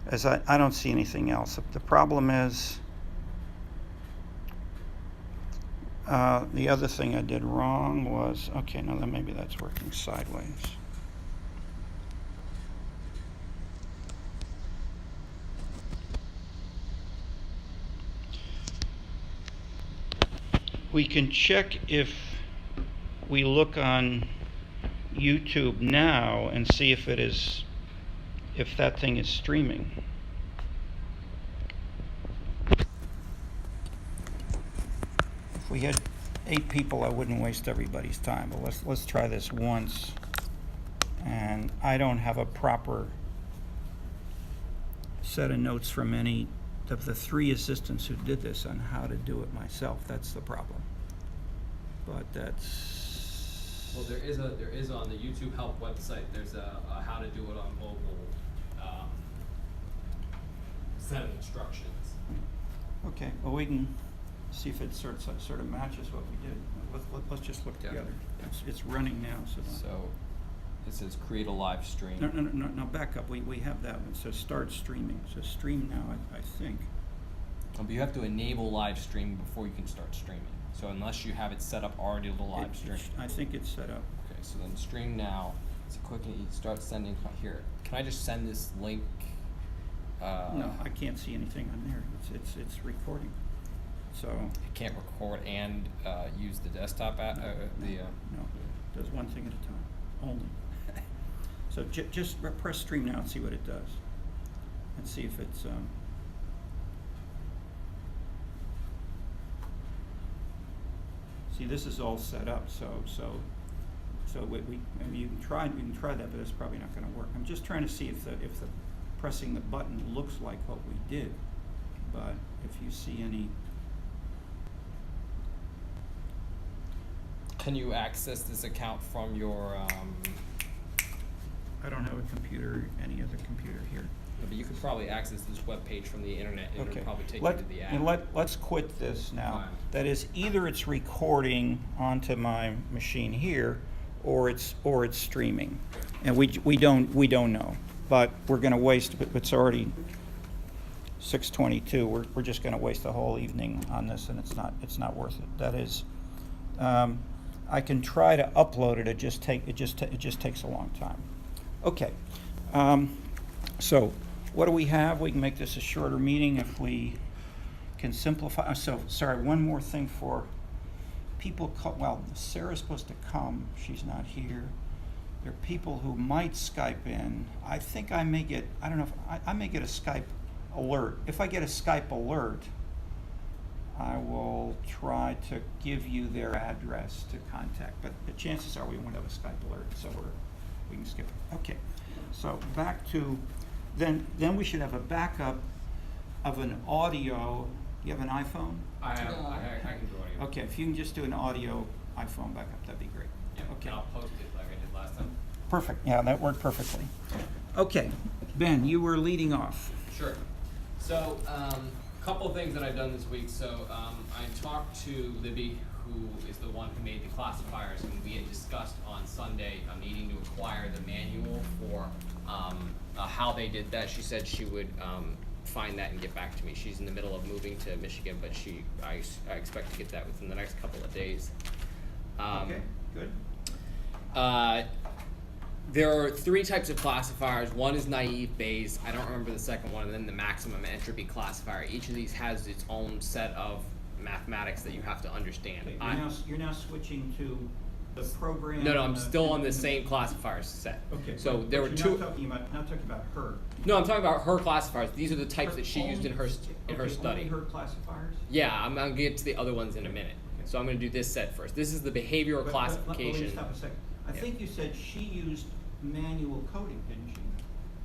as I don't see anything else. The problem is, the other thing I did wrong was, okay, no, then maybe that's working sideways. We can check if we look on YouTube now and see if that thing is streaming. If we had 8 people, I wouldn't waste everybody's time, but let's try this once. And I don't have a proper set of notes from any of the 3 assistants who did this on how to do it myself. That's the problem. But that's... Well, there is on the YouTube help website, there's a how to do it on mobile set of instructions. Okay, well, we can see if it sort of matches what we did. Let's just look together. It's running now, So it says create a live stream. No, back up. We have that one. It says start streaming. So stream now, I think. But you have to enable live stream before you can start streaming. So unless you have it set up already to live stream. I think it's set up. Okay, so then stream now. It's quick and you start sending here. Can I just send this link? No, I can't see anything on there. It's recording. So it can't record and use the desktop app. No, it does one thing at a time only. So just press stream now and see what it does, and see if it's. See, this is all set up. So we I mean, you can try that, but it's probably not going to work. I'm just trying to see if the pressing the button looks like what we did, but if you see any. Can you access this account from your? I don't have a computer, any other computer here. No, but you could probably access this web page from the internet, and it'll probably take you to the app. And let's quit this now. Fine. That is, either it's recording onto my machine here, or it's streaming, and we don't know. But we're going to waste. It's already 6:22. We're just going to waste the whole evening on this, and it's not worth it. That is. I can try to upload it. It just takes a long time. Okay. So what do we have? We can make this a shorter meeting if we can simplify. So sorry. One more thing for people. Well, Sarah's supposed to come. She's not here. There are people who might Skype in. I think I may get. I don't know if I may get a Skype alert. If I get a Skype alert, I will try to give you their address to contact, but the chances are we won't have a Skype alert, so we can skip it. Okay, so back to, then we should have a backup of an audio. You have an iPhone? I can do audio. Okay, if you can just do an audio iPhone backup, that'd be great. Yeah, okay. And I'll post it like I did last time. Perfect, yeah, that worked perfectly. Okay, Ben, you were leading off. Sure. So, couple of things that I've done this week. So I talked to Libby, who is the one who made the classifiers, and we had discussed on Sunday needing to acquire the manual for how they did that. She said she would find that and get back to me. She's in the middle of moving to Michigan, but I expect to get that within the next couple of days. Okay, good. There are 3 types of classifiers. One is naive Bayes. I don't remember the second one, and then the maximum entropy classifier. Each of these has its own set of mathematics that you have have to understand. Okay, you're now switching to the program. No, I'm still on the same classifier set. Okay. So there were you're 2. Not talking about her. No, I'm talking about her classifiers. These are the types that she used in her study. Only her classifiers? Yeah, I'm gonna get to the other ones in a minute. Okay. So I'm gonna do this set first. This is the behavioral classification. Let me stop a second. I think you said she used manual coding, didn't she?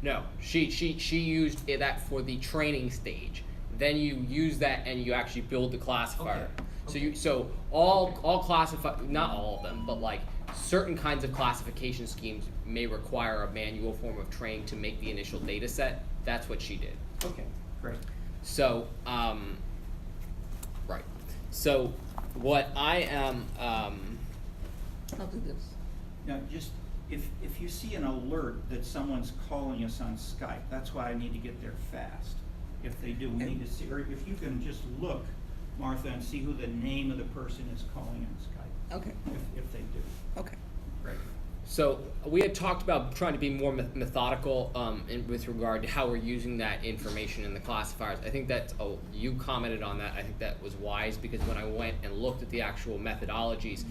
No, she used that for the training stage. Then you use that and you actually build the classifier. Okay. So all classify, not all of them, but like certain kinds of classification schemes may require a manual form of training to make the initial data set. That's what she did. Okay, great. So right. So what I am I'll do this. Now, just if you see an alert that someone's calling us on Skype, that's why I need to get there fast. If they do, we need to see, or if you can just look, Martha, and see who the name of the person is calling on Skype. Okay. If they do. Okay. Great. So we had talked about trying to be more methodical with regard to how we're using that information in the classifiers. I think that you commented on that. I think that was wise, because when I went and looked at the actual methodologies,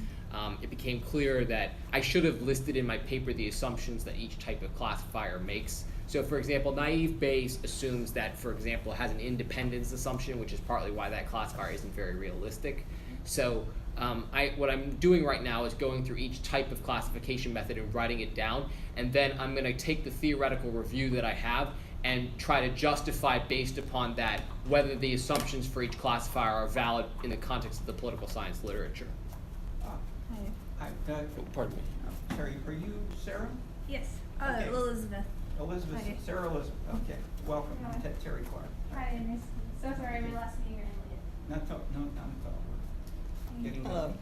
it became clear that I should have listed in my paper the assumptions that each type of classifier makes. So for example, naive Bayes assumes that, for example, it has an independence assumption, which is partly why that classifier isn't very realistic. So what I'm doing right now is going through each type of classification method and writing it down, and then I'm going to take the theoretical review that I have and try to justify based upon that whether the assumptions for each classifier are valid in the context of the political science literature. Pardon me. Sorry, are you Sarah? Yes. Okay. Elizabeth. Elizabeth, Okay. Sarah Elizabeth. Okay, welcome. Hi. I'm Terry Clark. Hi, Miss. So sorry, my last meeting ran late. Not at all. We're getting Hello.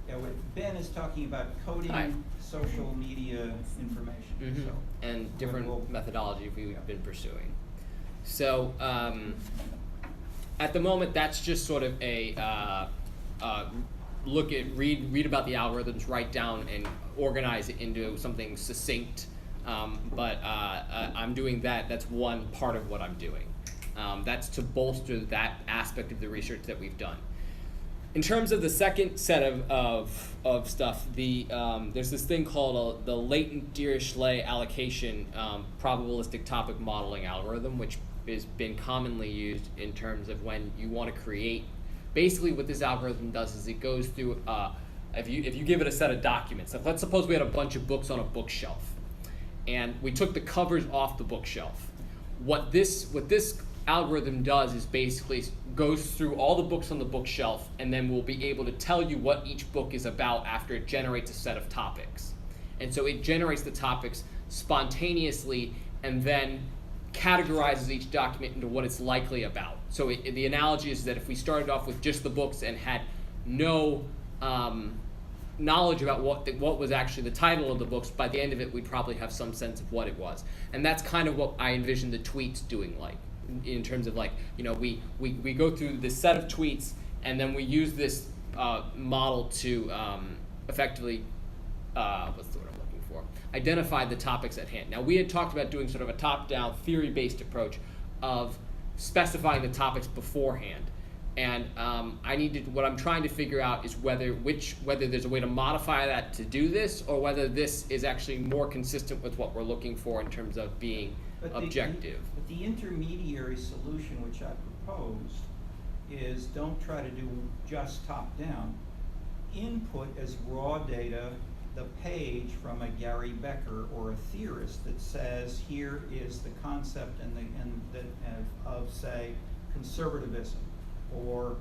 ready. Yeah, Ben is talking about coding Hi. social media information. So And different we'll- methodology we've yeah. been pursuing. So at the moment, that's just sort of a read about the algorithms, write down and organize it into something succinct. But I'm doing that. That's one part of what I'm doing. That's to bolster that aspect of the research that we've done. In terms of the second set of stuff, there's this thing called the latent Dirichlet allocation probabilistic topic modeling algorithm, which has been commonly used in terms of when you want to create. Basically, what this algorithm does is it goes through. If you give it a set of documents, so let's suppose we had a bunch of books on a bookshelf, and we took the covers off the bookshelf. What this algorithm does is basically goes through all the books on the bookshelf, and then we'll be able to tell you what each book is about after it generates a set of topics. And so it generates the topics spontaneously and then categorizes each document into what it's likely about. So the analogy is that if we started off with just the books and had no knowledge about what was actually the title of the books, by the end of it we'd probably have some sense of what it was. And that's kind of what I envision the tweets doing, like in terms of like, you know, we go through this set of tweets and then we use this model to effectively what's the word I'm looking for? Identify the topics at hand. Now we had talked about doing sort of a top-down theory-based approach of specifying the topics beforehand. And what I'm trying to figure out is whether there's a way to modify that to do this, or whether this is actually more consistent with what we're looking for in terms of being objective. But the intermediary solution which I proposed is don't try to do just top-down. Input as raw data the page from a Gary Becker or a theorist that says here is the concept of say conservatism or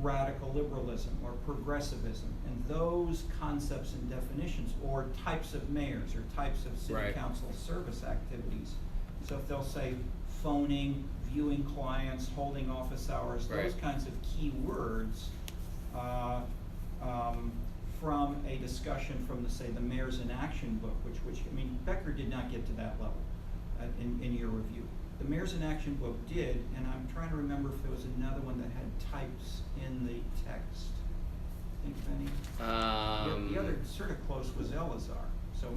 radical liberalism or progressivism, and those concepts and definitions, or types of mayors or types of city Right. council service activities. So if they'll say phoning, viewing clients, holding office hours, those Right. kinds of key words from a discussion from the Mayors in Action book, which I mean, Becker did not get to that level in your review. The Mayors in Action book did, and I'm trying to remember if there was another one that had types in the text. Think of any? The other sort of close was Elazar. So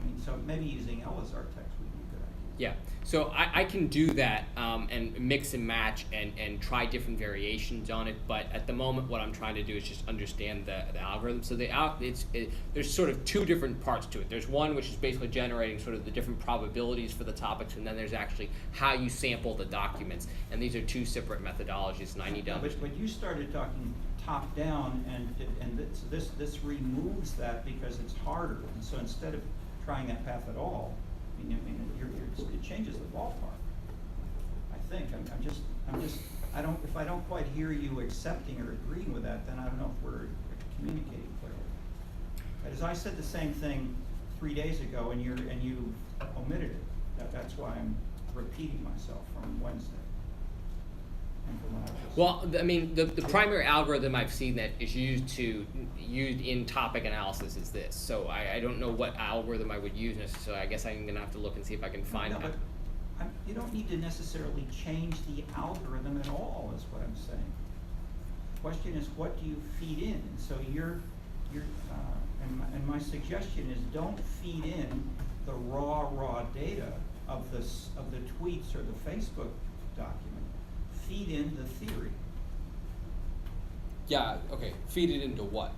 maybe using Elazar text would be a good idea. Yeah, so I can do that and mix and match and try different variations on it, but at the moment what I'm trying to do is just understand the algorithm. So there's sort of two different parts to it. There's one which is basically generating sort of the different probabilities for the topics, and then there's actually how you sample the documents, and these are two separate methodologies, and I need to understand. But you started talking top down, and this removes that because it's harder, and so instead of trying that path at all, it changes the ballpark. I think. If I don't quite hear you accepting or agreeing with that, then I don't know if we're communicating clearly. But as I said the same thing 3 days ago, and you omitted it. That's why I'm repeating myself from Wednesday. and from what I just. Well, I mean, the primary algorithm I've seen that is used in topic analysis is this. So I don't know what algorithm I would use necessarily. I guess I'm gonna have to look and see if I can find No, it. but you don't need to necessarily change the algorithm at all, is what I'm saying. The question is, what do you feed in? And so and my suggestion is, don't feed in the raw data of the tweets or the Facebook document. Feed in the theory Yeah. Okay. Feed it into what?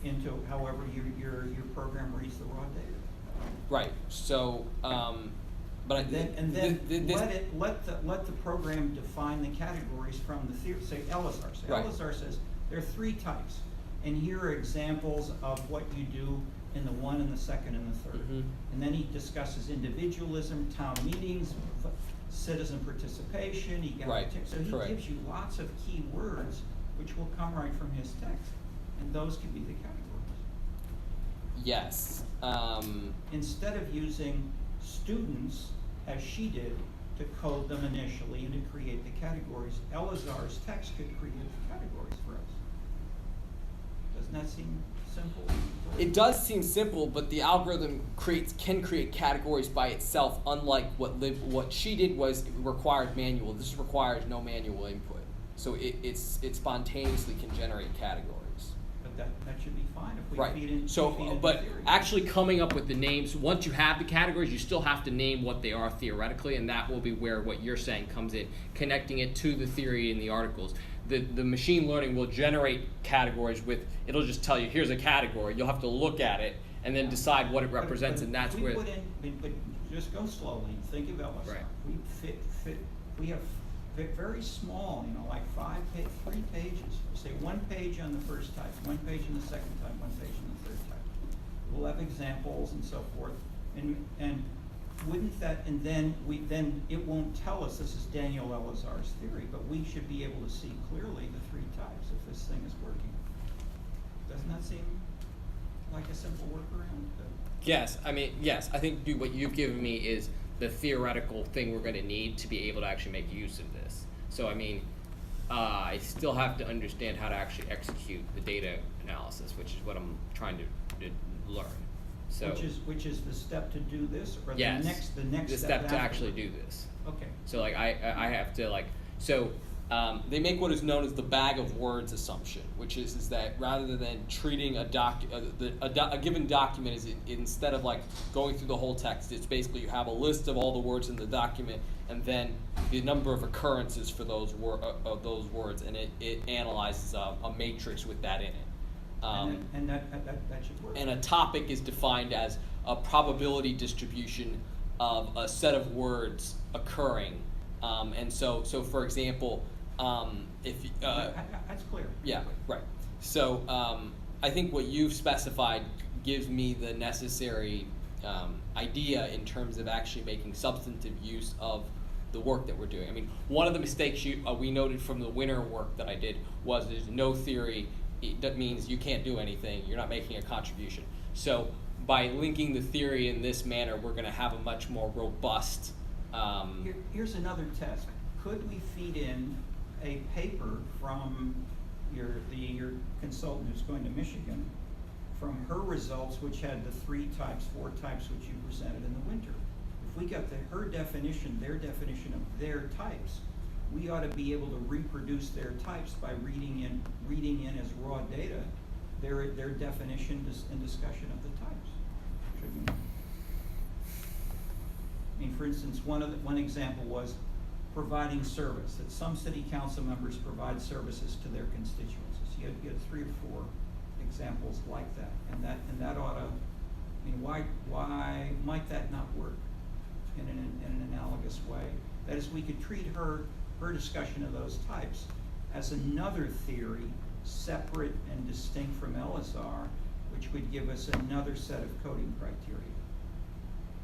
into however your program reads the raw data. Right. So, but And then let the program define the categories from the theory. Say Elazar. Right. Elazar says there are 3 types, and here are examples of what you do in the 1 and the 2nd and the 3rd. Mhm. And then he discusses individualism, town meetings, citizen participation, Right. So he Correct. gives you lots of key words which will come right from his text, and those can be the categories. Yes. Instead of using students, as she did, to code them initially and to create the categories, Elazar's text could create the categories for us. Doesn't that seem simple? It does seem simple, but the algorithm can create categories by itself. Unlike what she did was it required manual. This requires no manual input, so it spontaneously can generate categories. But that should be fine if we Right. feed in. So, feed in but theory. actually coming up with the names, once you have the categories, you still have to name what they are theoretically, and that will be where what you're saying comes in, connecting it to the theory in the articles. The machine learning will generate categories it'll just tell you, here's a category, you'll have to look at it and then decide what it represents, But and that's we where. put in, but just go slowly, think of Elazar. Right. We have very small, like 3 pages. Say 1 page on the first type, 1 page on the second type, 1 page on the third type. We'll have examples and so forth, and wouldn't that, and then it won't tell us this is Daniel Elazar's theory, but we should be able to see clearly the 3 types if this thing is working. Doesn't that seem like a simple workaround? Yes, I think what you've given me is the theoretical thing we're going to need to be able to actually make use of this. So I still have to understand how to actually execute the data analysis, which is what I'm trying to learn. So Which is the step to do this, or yes, the next the step to actually do this. Okay. So I have to they make what is known as the bag of words assumption, which is that rather than treating a given document as instead of going through the whole text, it's basically you have a list of all the words in the document and then the number of occurrences for those words, and it analyzes a matrix with that in it. And that should work. And a topic is defined as a probability distribution of a set of words occurring. And so for example, That's clear. yeah, right. So I think what you've specified gives me the necessary idea in terms of actually making substantive use of the work that we're doing. I mean, one of the mistakes we noted from the winter work that I did was there's no theory. That means you can't do anything. You're not making a contribution. So by linking the theory in this manner, we're going to have a much more robust. Here's another test. Could we feed in a paper from your consultant who's going to Michigan, from her results, which had the 3 types, 4 types, which you presented in the winter? If we got her definition, their definition of their types, we ought to be able to reproduce their types by reading in as raw data their definition and discussion of the types. Shouldn't we? I mean, for instance, one example was providing service, that some city council members provide services to their constituencies. You had 3 or 4 examples like that, and that ought to. I mean, why might that not work in an analogous way? That is, we could treat her discussion of those types as another theory, separate and distinct from Elazar, which would give us another set of coding criteria.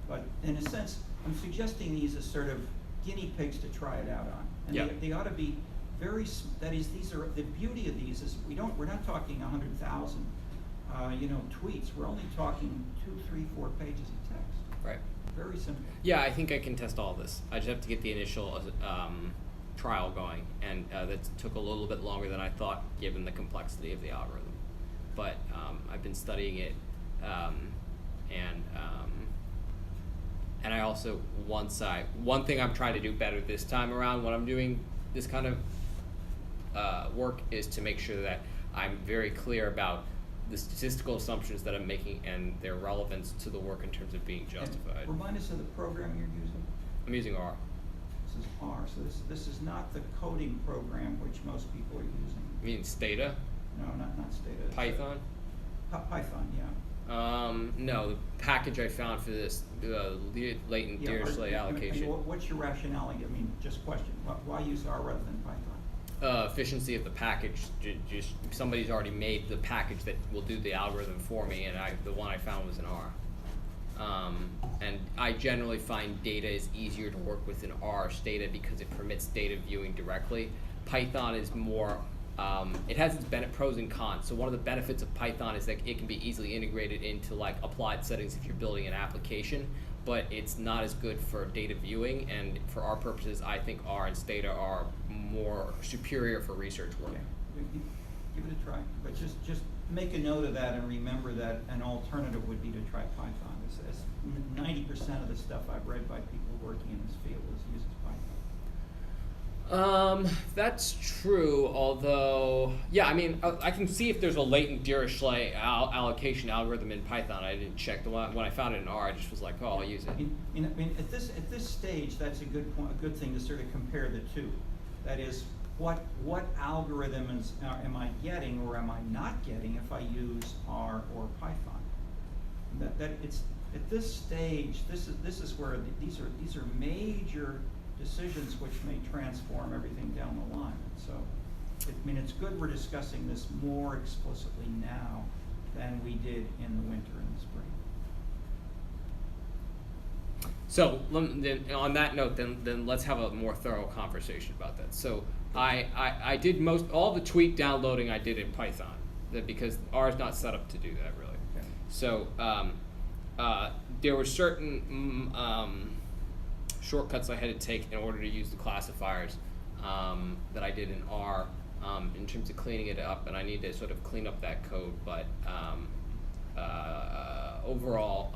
But in a sense, I'm suggesting these as sort of guinea pigs to try it out on, and they ought to be very. That is, these are the beauty of these is we're not talking 100,000, tweets. We're only talking 2, 3, 4 pages of text. Right. Very simple. Yeah, I think I can test all of this. I just have to get the initial trial going, and that took a little bit longer than I thought, given the complexity of the algorithm. But I've been studying it, and I also, one thing I'm trying to do better this time around when I'm doing this kind of work is to make sure that I'm very clear about the statistical assumptions that I'm making and their relevance to the work in terms of being justified. And remind us of the program you're using. I'm using R. This is R, so this is not the coding program which most people are using. You mean Stata? No, not Stata. Python? Python, yeah. No, the package I found for this, latent Dirichlet allocation. What's your rationale? I mean, just question. Why use R rather than Python? Efficiency of the package. Just somebody's already made the package that will do the algorithm for me, and the one I found was in R. And I generally find data is easier to work with in R Stata because it permits data viewing directly. Python is more, it has its pros and cons. So one of the benefits of Python is that it can be easily integrated into like applied settings if you're building an application, but it's not as good for data viewing, and for our purposes, I think R and Stata are more superior for research work. Okay. Give it a try, but just make a note of that and remember that an alternative would be to try Python. As 90% of the stuff I've read by people working in this field uses Python. That's true, although, yeah, I mean, I can see if there's a latent Dirichlet allocation algorithm in Python. I didn't check. When I found it in R, I just was like, oh, I'll use it. At this stage, that's a good point, a good thing to sort of compare the two. That is, what algorithms am I getting or am I not getting if I use R or Python? That it's at this stage. This is where these are major decisions which may transform everything down the line. So, I mean, it's good we're discussing this more explicitly now than we did in the winter and the spring. So then, on that note, then let's have a more thorough conversation about that. So I did all the tweak downloading I did in Python, because R is not set up to do that really. Okay. So there were certain shortcuts I had to take in order to use the classifiers that I did in R in terms of cleaning it up, and I need to sort of clean up that code. But overall,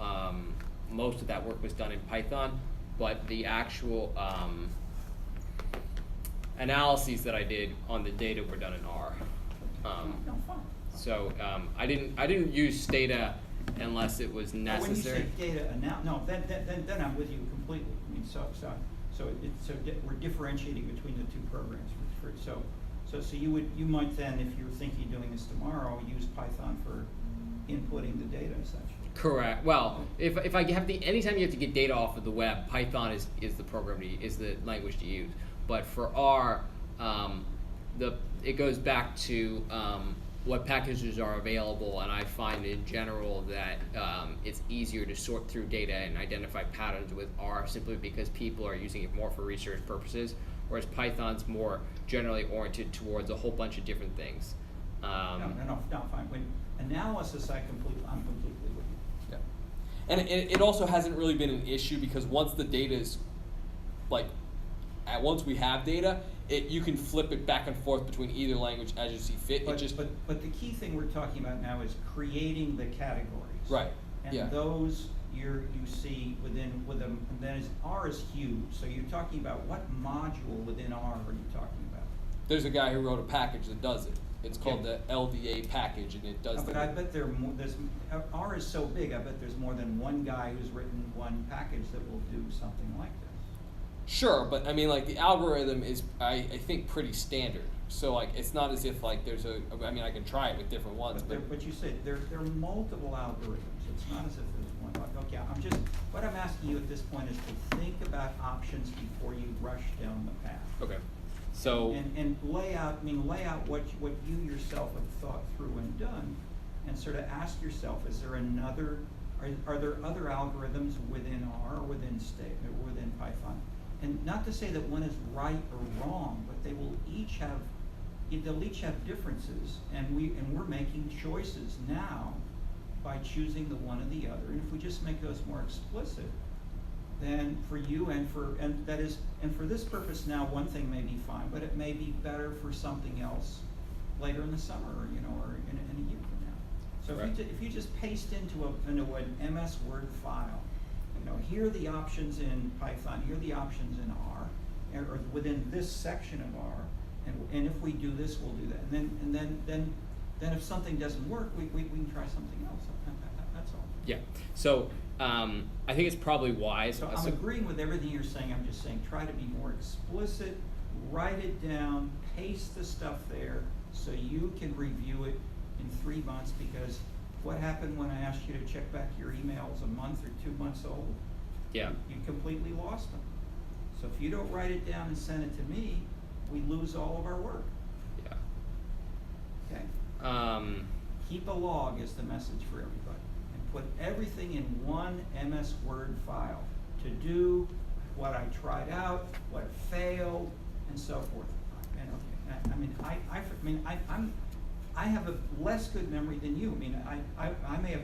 most of that work was done in Python, but the actual analyses that I did on the data were done in R. No, fine. So I didn't use Stata unless it was necessary. When you say data then I'm with you completely. I mean, so we're differentiating between the two programs. So you might then, if you're thinking of doing this tomorrow, use Python for inputting the data essentially. Correct. Well, if I have anytime you have to get data off of the web, Python is the is the language to use. But for R, it goes back to what packages are available, and I find in general that it's easier to sort through data and identify patterns with R simply because people are using it more for research purposes, whereas Python's more generally oriented towards a whole bunch of different things. No, fine. When analysis, I'm completely with you. Yeah. And it also hasn't really been an issue because once the data is, once we have data, you can flip it back and forth between either language as you see fit. But the key thing we're talking about now is creating the categories. Right. And yeah. those you see within them, and then R is huge. So you're talking about what module within R are you talking about? There's a guy who wrote a package that does it. It's called the LDA package, and it does. But I bet R is so big. I bet there's more than one guy who's written one package that will do something like this. Sure, but I mean, the algorithm is, I think, pretty standard. So, it's not as if, there's I mean, I can try it with different ones. But you said there are multiple algorithms. It's not as if there's one. Okay, what I'm asking you at this point is to think about options before you rush down the path. Okay. So. And lay out what you yourself have thought through and done, and sort of ask yourself, are there other algorithms within R or within Python? And not to say that one is right or wrong, but they'll each have differences, and we're making choices now by choosing the one or the other. And if we just make those more explicit, then for you and for this purpose now, one thing may be fine, but it may be better for something else later in the summer, or in a year from now. So Correct. if you just paste into an MS Word file, here are the options in Python, here are the options in R, or within this section of R, and if we do this, we'll do that. And then if something doesn't work, we can try something else. That's all. Yeah. So I think it's probably wise. So I'm agreeing with everything you're saying. I'm just saying try to be more explicit, write it down, paste the stuff there so you can review it in 3 months, because what happened when I asked you to check back your emails a month or 2 months old? Yeah. You completely lost them. So if you don't write it down and send it to me, we lose all of our work. Yeah. Okay? Keep a log is the message for everybody. And put everything in one MS Word file to do what I tried out, what failed, and so forth. And I have a less good memory than you. I may have,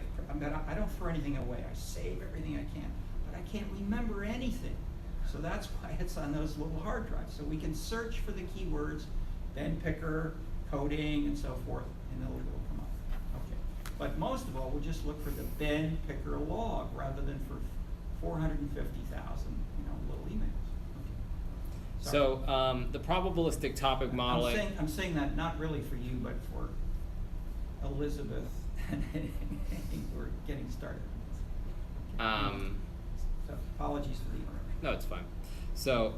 I don't throw anything away. I save everything I can, but I can't remember anything. So that's why it's on those little hard drives. So we can search for the keywords, Ben Picker, coding, and so forth, and it'll come up. Okay. But most of all, we'll just look for the Ben Picker log rather than for 450,000, little emails. Okay. Sorry. So the probabilistic topic modeling. I'm saying that not really for you, but for Elizabeth. We're getting started. Okay. So apologies for the interruption. No, it's fine. So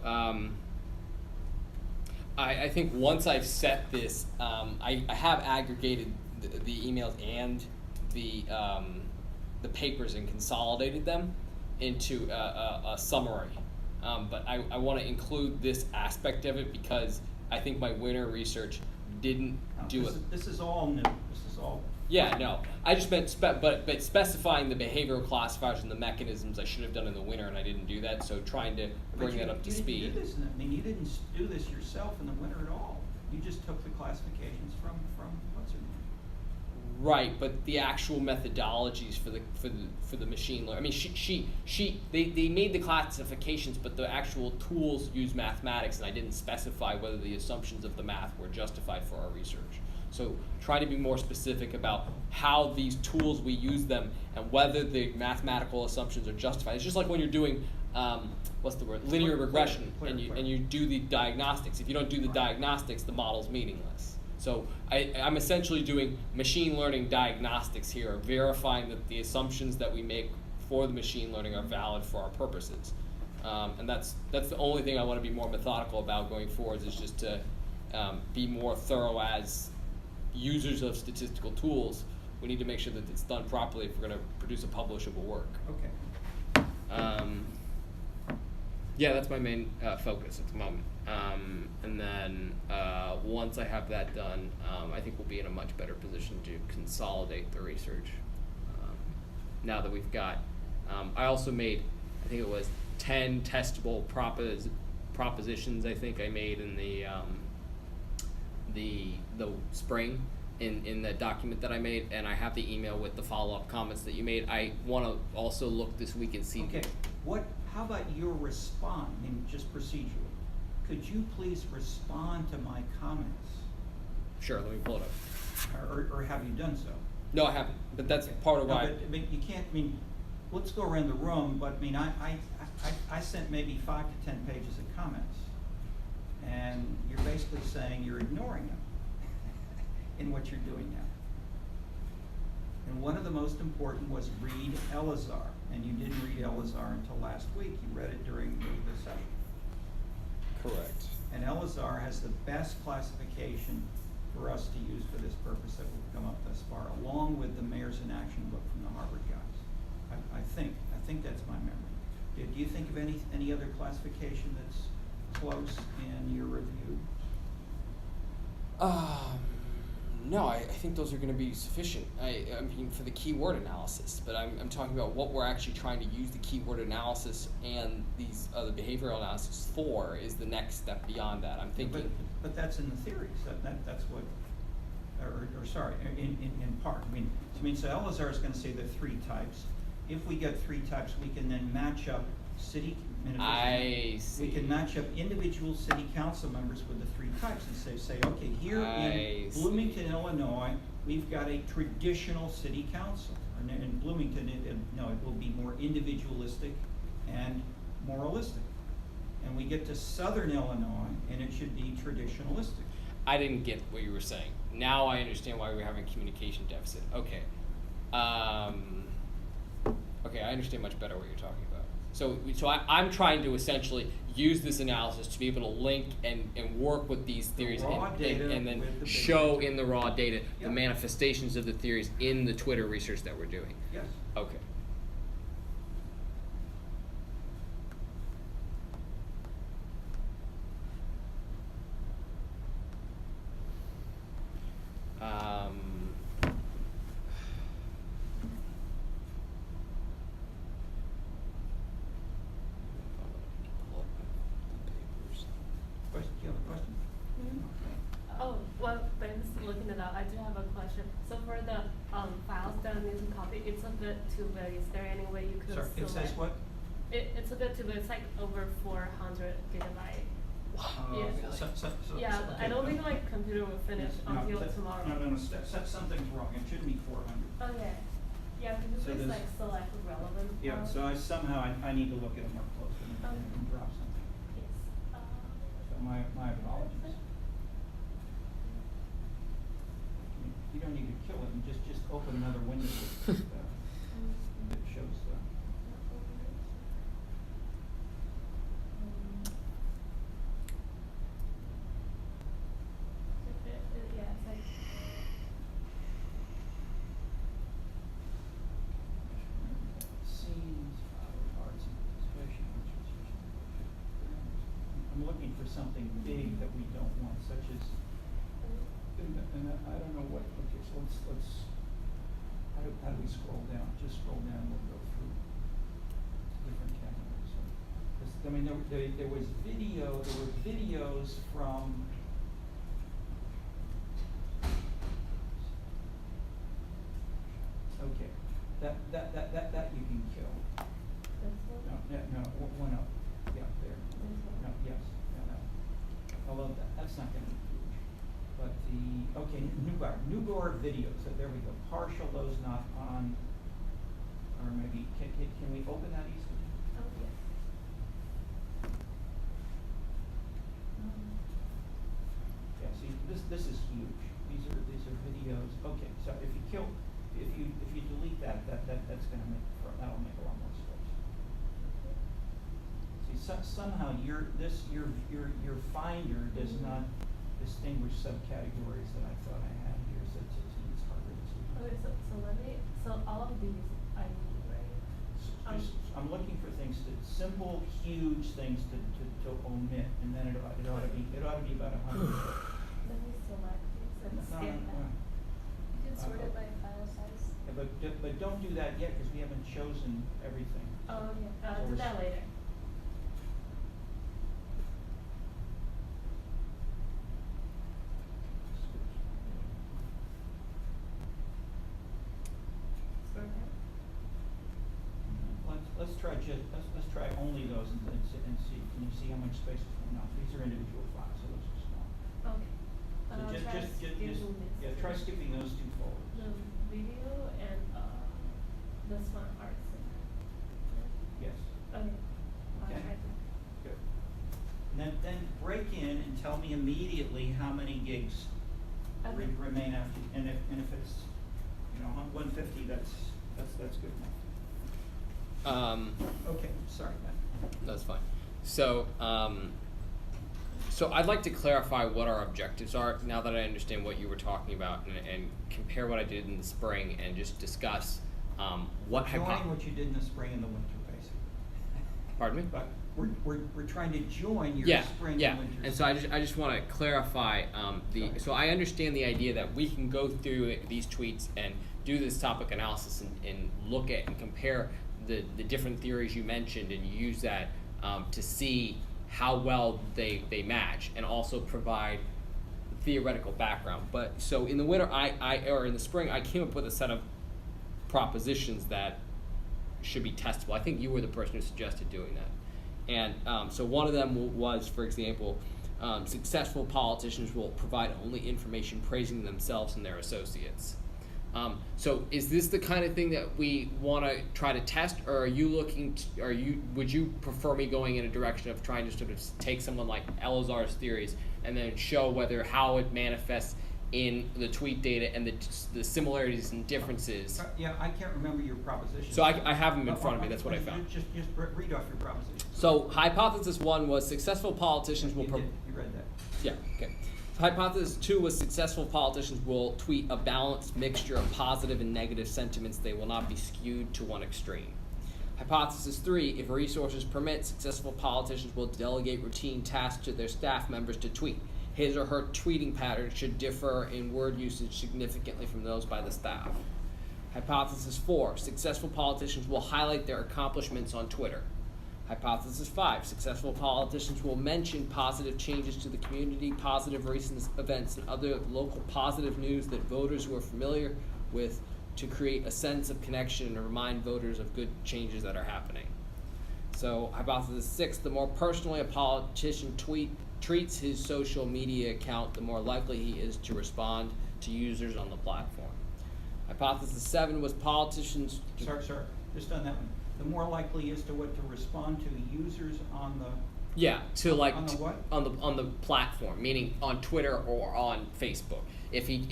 I think once I've set this, I have aggregated the emails and the papers and consolidated them into a summary. But I want to include this aspect of it because I think my winter research didn't do it. This is all new. This is all. Yeah, no. I just meant, but specifying the behavioral classifiers and the mechanisms I should have done in the winter, and I didn't do that. So trying to bring that up to speed. You didn't do this. You didn't do this yourself in the winter at all. You just took the classifications from what's her name? Right, but the actual methodologies for the machine learning. I mean, they made the classifications, but the actual tools use mathematics, and I didn't specify whether the assumptions of the math were justified for our research. So try to be more specific about how these tools, we use them, and whether the mathematical assumptions are justified. It's just like when you're doing, linear regression, and you do the diagnostics. If you don't do the diagnostics, the model's meaningless. So I'm essentially doing machine learning diagnostics here, verifying that the assumptions that we make for the machine learning are valid for our purposes. And that's the only thing I want to be more methodical about going forward, is just to be more thorough as users of statistical tools. We need to make sure that it's done properly if we're going to produce a publishable work. Okay. Yeah, that's my main focus at the moment. And then once I have that done, I think we'll be in a much better position to consolidate the research. Now that we've got, I also made, I think it was 10 testable propositions. I think I made in the spring in the document that I made, and I have the email with the follow-up comments that you made. I want to also look this week and see. Okay. How about your response? Just procedurally. Could you please respond to my comments? Sure, let me pull it up. Or have you done so? No, I haven't, but that's part of why. But you can't, let's go around the room, but I sent maybe 5 to 10 pages of comments, and you're basically saying you're ignoring them in what you're doing now. And one of the most important was read Elazar, and you didn't read Elazar until last week. You read it during the session. Correct. And Elazar has the best classification for us to use for this purpose that we've come up thus far, along with the Mayors in Action book from the Harvard guys. I think that's my memory. Do you think of any other classification that's close in your review? No, I think those are going to be sufficient. I mean, for the keyword analysis, but I'm talking about what we're actually trying to use the keyword analysis and these the behavioral analysis for is the next step beyond that. I'm thinking. But that's in the theory. So that's what. In part. So Elazar is going to say there are 3 types. If we get 3 types, we can then match up and if I we see. can match up individual city council members with the three types and say, okay, here I in see. Bloomington, Illinois, we've got a traditional city council. And in Bloomington, it will be more individualistic and moralistic. And we get to Southern Illinois, and it should be traditionalistic. I didn't get what you were saying. Now I understand why we're having a communication deficit. Okay. Okay, I understand much better what you're talking about. So I'm trying to essentially use this analysis to be able to link and work with these theories raw data and then with the show big in the raw data Yeah. the manifestations of the theories in the Twitter research that we're doing. Yes. Okay. Question? Do you have a question? Oh, well, thanks for looking it up. I do have a question. So for the files that I need to copy, it's a bit too big. Is there any way you could Sorry, it says what? It's a bit too big. It's like over 400 gigabyte. Yeah. Yeah, okay. I don't think my computer will finish No, until that- tomorrow. No, something's wrong. It shouldn't be 400. Okay. Yeah, could you So please this- like select the relevant Yeah, files? so I need to look at it more closely and drop something. Yes. So my apologies. You don't need to kill it and just open another window that shows the. Yeah, it's like Scenes, arts and participation. I'm looking for something big that we don't want, such as, and I don't know what, okay, so let's, how do we scroll down? Just scroll down, we'll go through different categories. So, I mean, there were videos from, okay, that you can kill. this one. No, one up, yeah, there. No, yes, no. Although that's not gonna be huge. But okay, Newgar videos, so there we go. Partial, those not on, or maybe, can we open that easily? Oh, yes. Yeah, see, this is huge. These are videos. Okay, so if you delete that's gonna that'll make a lot more space. See, somehow your finder does not distinguish subcategories that I thought I had here, so it's harder to see. Okay, so all of these I need, right? I'm looking for things simple, huge things to omit, and then it ought to be about 100. Let me select these and scan them. You can sort it by file size. Yeah, but don't do that yet, because we haven't chosen everything. Oh, yeah, So do we're that later. Sort that. Let's try only those and see, can you see how much space is going on? These are individual files, so those are small. Okay. So Try skipping this. yeah, try skipping those two folders. The video and this one arts. Yes, Okay. I'll Okay. try to. good. And then break in and tell me immediately how many gigs Okay. remain after, and if it's, 150, that's good enough. Okay, sorry, Ben. That's fine. So, so I'd like to clarify what our objectives are now that I understand what you were talking about, and compare what I did in the spring and just discuss what Joining what you did in the spring and the winter, basically. Pardon me? But we're trying to join your Yeah, spring yeah. and winter. And so I just want to clarify Sorry. so I understand the idea that we can go through these tweets and do this topic analysis and look at and compare the different theories you mentioned and use that to see how well they match and also provide theoretical background. But so in the winter or in the spring I came up with a set of propositions that should be testable. I think you were the person who suggested doing that. And so one of them was, for example, successful politicians will provide only information praising themselves and their associates. So is this the kind of thing that we want to try to test, or are you would you prefer me going in a direction of trying to sort of take someone like Elazar's theories and then show how it manifests in the tweet data and the similarities and differences? Yeah, I can't remember your proposition. So I have them in front of me. That's what I found. Just read off your proposition. So hypothesis 1 was successful politicians will. You read that. Yeah. Okay. Hypothesis 2 was successful politicians will tweet a balanced mixture of positive and negative sentiments. They will not be skewed to one extreme. Hypothesis 3, if resources permit, successful politicians will delegate routine tasks to their staff members to tweet. His or her tweeting pattern should differ in word usage significantly from those by the staff. Hypothesis 4, successful politicians will highlight their accomplishments on Twitter. Hypothesis 5, successful politicians will mention positive changes to the community, positive recent events, and other local positive news that voters who are familiar with to create a sense of connection and remind voters of good changes that are happening. So hypothesis 6, the more personally a politician treats his social media account, the more likely he is to respond to users on the platform. Hypothesis 7 was politicians... Sorry, just on that one. The more likely is to respond to users on the... Yeah, to like on the what? On the platform, meaning on Twitter or on Facebook. If he's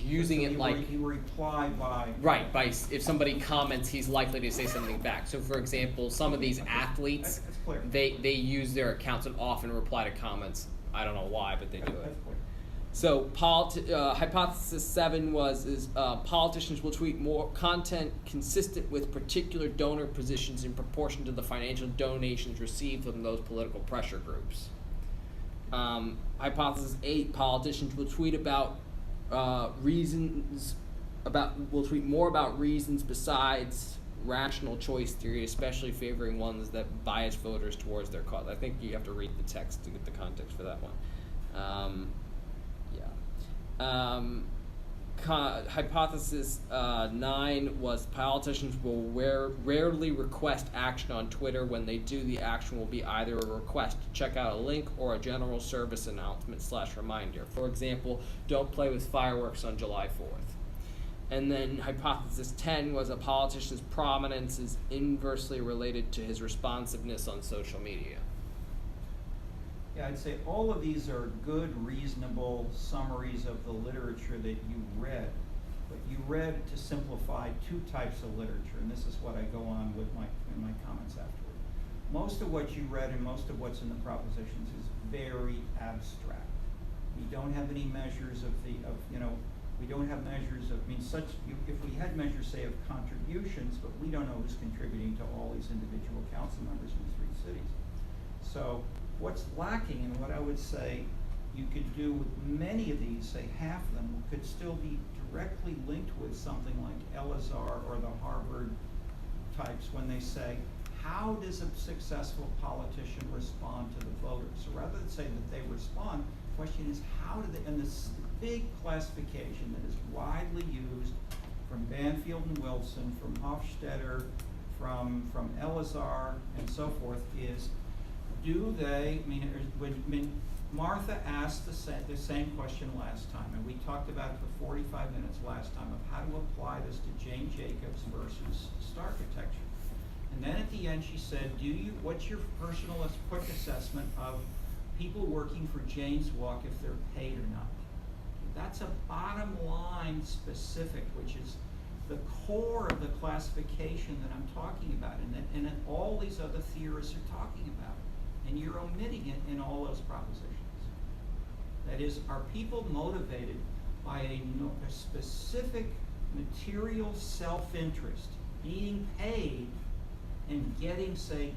using So it like he reply by... right, if somebody comments, he's likely to say something back. So for example, some of these athletes, That's clear. they use their accounts and often reply to comments. I don't know why, but they do it. That's clear. So hypothesis 7 was politicians will tweet more content consistent with particular donor positions in proportion to the financial donations received from those political pressure groups. Hypothesis 8, politicians will tweet about will tweet more about reasons besides rational choice theory, especially favoring ones that bias voters towards their cause. I think you have to read the text to get the context for that one. Hypothesis 9 was politicians will rarely request action on Twitter. When they do, the action will be either a request to check out a link or a general service announcement / reminder. For example, don't play with fireworks on July 4th. And then hypothesis 10 was a politician's prominence is inversely related to his responsiveness on social media. Yeah, I'd say all of these are good, reasonable summaries of the literature that you read. But you read, to simplify, 2 types of literature, and this is what I go on with in my comments afterward. Most of what you read and most of what's in the propositions is very abstract. We don't have any measures we don't have measures of, if we had measures, say, of contributions, but we don't know who's contributing to all these individual council members in the 3 cities. So what's lacking, and what I would say you could do with many of these, say half of them, could still be directly linked with something like Elazar or the Harvard types when they say, how does a successful politician respond to the voters? So rather than say that they respond, the question is how do they, and this big classification that is widely used from Banfield and Wilson, from Hofstadter, from Elazar, and so forth, is do they, when Martha asked the same question last time, and we talked about it for 45 minutes last time of how to apply this to Jane Jacobs versus Stararchitecture. And then at the end she said, what's your personal quick assessment of people working for Jane's Walk if they're paid or not? That's a bottom line specific, which is the core of the classification that I'm talking about, and that all these other theorists are talking about. And you're omitting it in all those propositions. That is, are people motivated by a specific material self-interest, being paid and getting, say,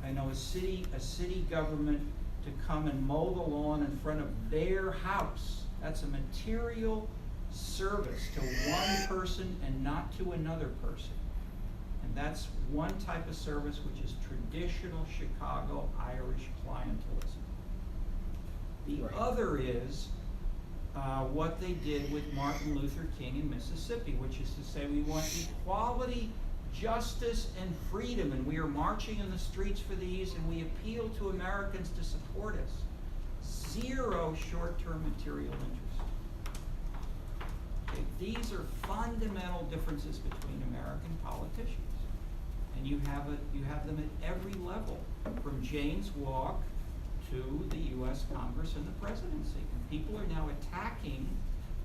I know a city government to come and mow the lawn in front of their house? That's a material service to one person and not to another person. And that's one type of service, which is traditional Chicago Irish clientelism. The other is what they did with Martin Luther King in Mississippi, which is to say we want equality, justice, and freedom, and we are marching in the streets for these, and we appeal to Americans to support us. Zero short-term material interest. Okay, these are fundamental differences between American politicians. And you have them at every level, from Jane's Walk to the U.S. Congress and the presidency. And people are now attacking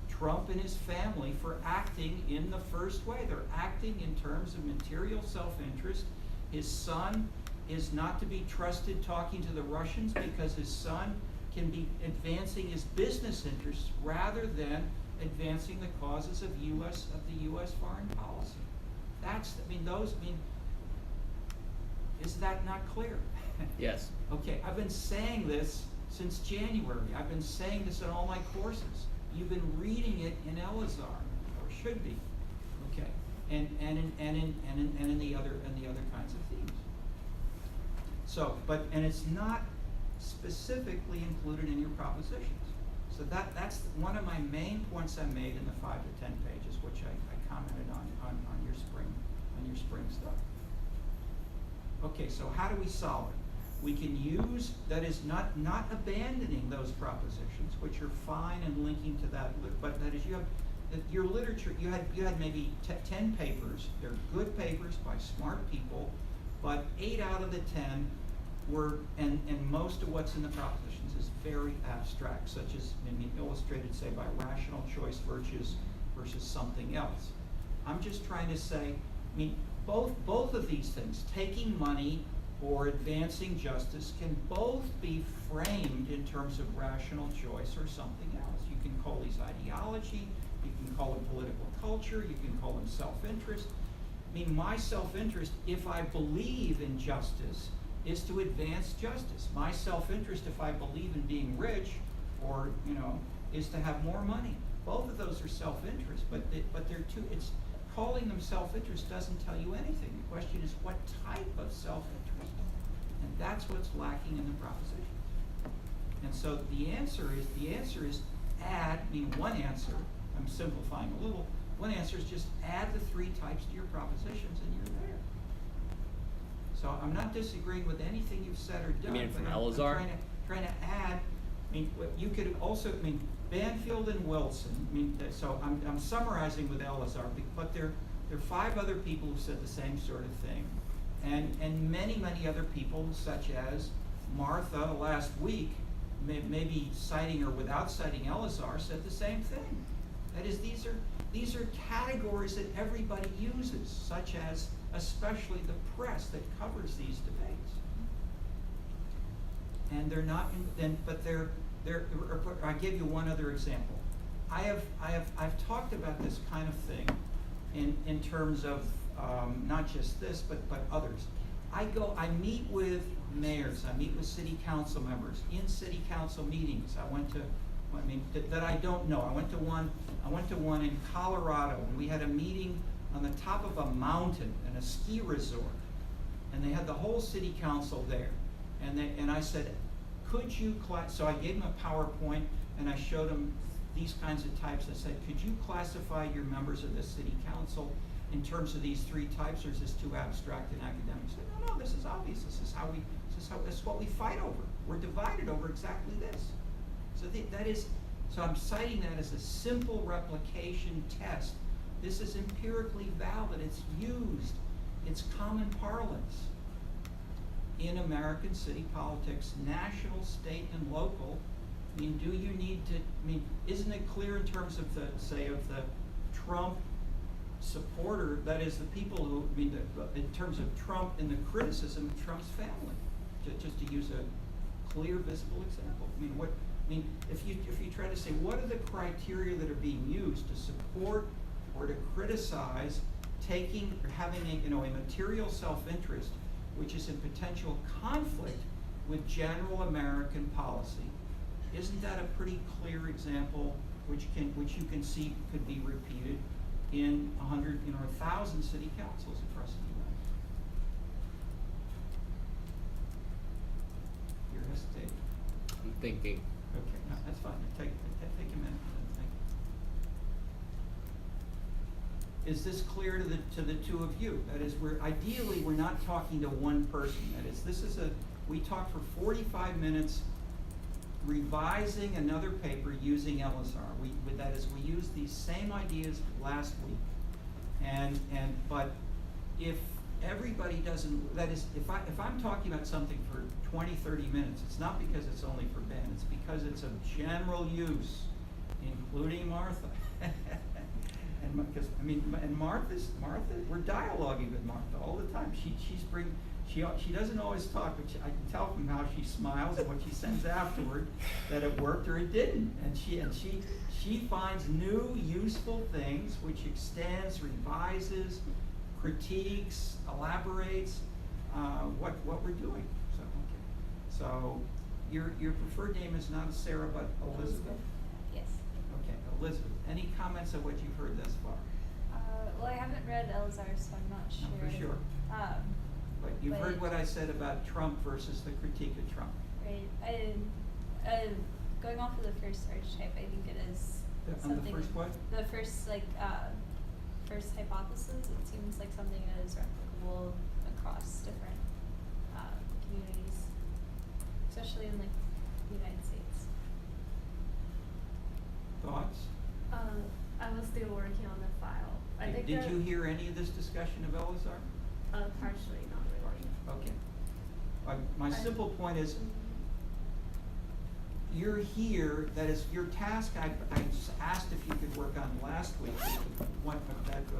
Trump and his family for acting in the first way. They're acting in terms of material self-interest. His son is not to be trusted talking to the Russians because his son can be advancing his business interests rather than advancing the causes of the U.S. foreign policy. Is that not clear? Yes. Okay, I've been saying this since January. I've been saying this in all my courses. You've been reading it in Elazar, or should be, okay, and in the other kinds of themes. So, and it's not specifically included in your propositions. So that's one of my main points I made in the 5 to 10 pages, which I commented on your spring stuff. Okay, so how do we solve it? We can use, that is not abandoning those propositions, which are fine and linking to that, but that is your literature, you had maybe 10 papers. They're good papers by smart people, but 8 out of the 10 were, and most of what's in the propositions is very abstract, such as illustrated, say, by rational choice versus something else. I'm just trying to say, both of these things, taking money or advancing justice, can both be framed in terms of rational choice or something else. You can call these ideology, you can call it political culture, you can call them self-interest. My self-interest, if I believe in justice, is to advance justice. My self-interest, if I believe in being rich, or is to have more money. Both of those are self-interest, but they're two. It's calling them self-interest doesn't tell you anything. The question is, what type of self-interest? And that's what's lacking in the proposition. And so the answer is add. One answer. I'm simplifying a little. One answer is just add the 3 types to your propositions, and you're there. So I'm not disagreeing with anything you've said or done. You mean from but Elazar? I'm trying to add. You could also. Banfield and Wilson. So I'm summarizing with Elazar, but there are 5 other people who said the same sort of thing, and many other people, such as Martha last week, maybe citing or without citing Elazar, said the same thing. That is, these are categories that everybody uses, such as especially the press that covers these debates. And they're not, but they're. I'll give you one other example. I've talked about this kind of thing in terms of not just this, but others. I meet with mayors. I meet with city council members in city council meetings. I went to, that I don't know. I went to one in Colorado, and we had a meeting on the top of a mountain in a ski resort, and they had the whole city council there, and I said, could you so I gave them a PowerPoint, and I showed them these kinds of types. I said, could you classify your members of the city council in terms of these 3 types, or is this too abstract and academic? I said, no, this is obvious. This is what we fight over. We're divided over exactly this. So I'm citing that as a simple replication test. This is empirically valid. It's used. It's common parlance in American city politics, national, state, and local. Do you need to, isn't it clear in terms of the Trump supporter, that is the people who, in terms of Trump and the criticism of Trump's family, just to use a clear, visible example. If you try to say, what are the criteria that are being used to support or to criticize taking or having a material self-interest which is in potential conflict with general American policy, isn't that a pretty clear example which you can see could be repeated in 100, 1,000 city councils across the U.S.? You're hesitating. I'm thinking. Okay. That's fine. Take a minute. Thank you. Is this clear to the two of you? That is, we're not talking to one person. That is, we talked for 45 minutes revising another paper using LSR. We used these same ideas last week. But if everybody doesn't, that is, if I'm talking about something for 20, 30 minutes, it's not because it's only for Ben, it's because it's of general use, including Martha. And Martha, we're dialoguing with Martha all the time. She doesn't always talk, but I can tell from how she smiles and what she sends afterward that it worked or it didn't. And she finds new useful things, which extends, revises, critiques, elaborates what we're doing. So your preferred name is not Sarah but Elizabeth. Yes. Okay, Elizabeth. Any comments on what you've heard thus far? Well, I haven't read Elzar, so I'm not sure. No, for sure. But you've heard what I said about Trump versus the critique of Trump. Right. Going off of the first archetype, I think it is On the first what? The first first hypothesis. It seems like something that is replicable across different communities, especially in like the United States. Thoughts? I was still working on the file. I think Did you hear any of this discussion of Elazar? Partially, not really. Okay. My simple point is, you're here, that is your task. I asked if you could work on last week.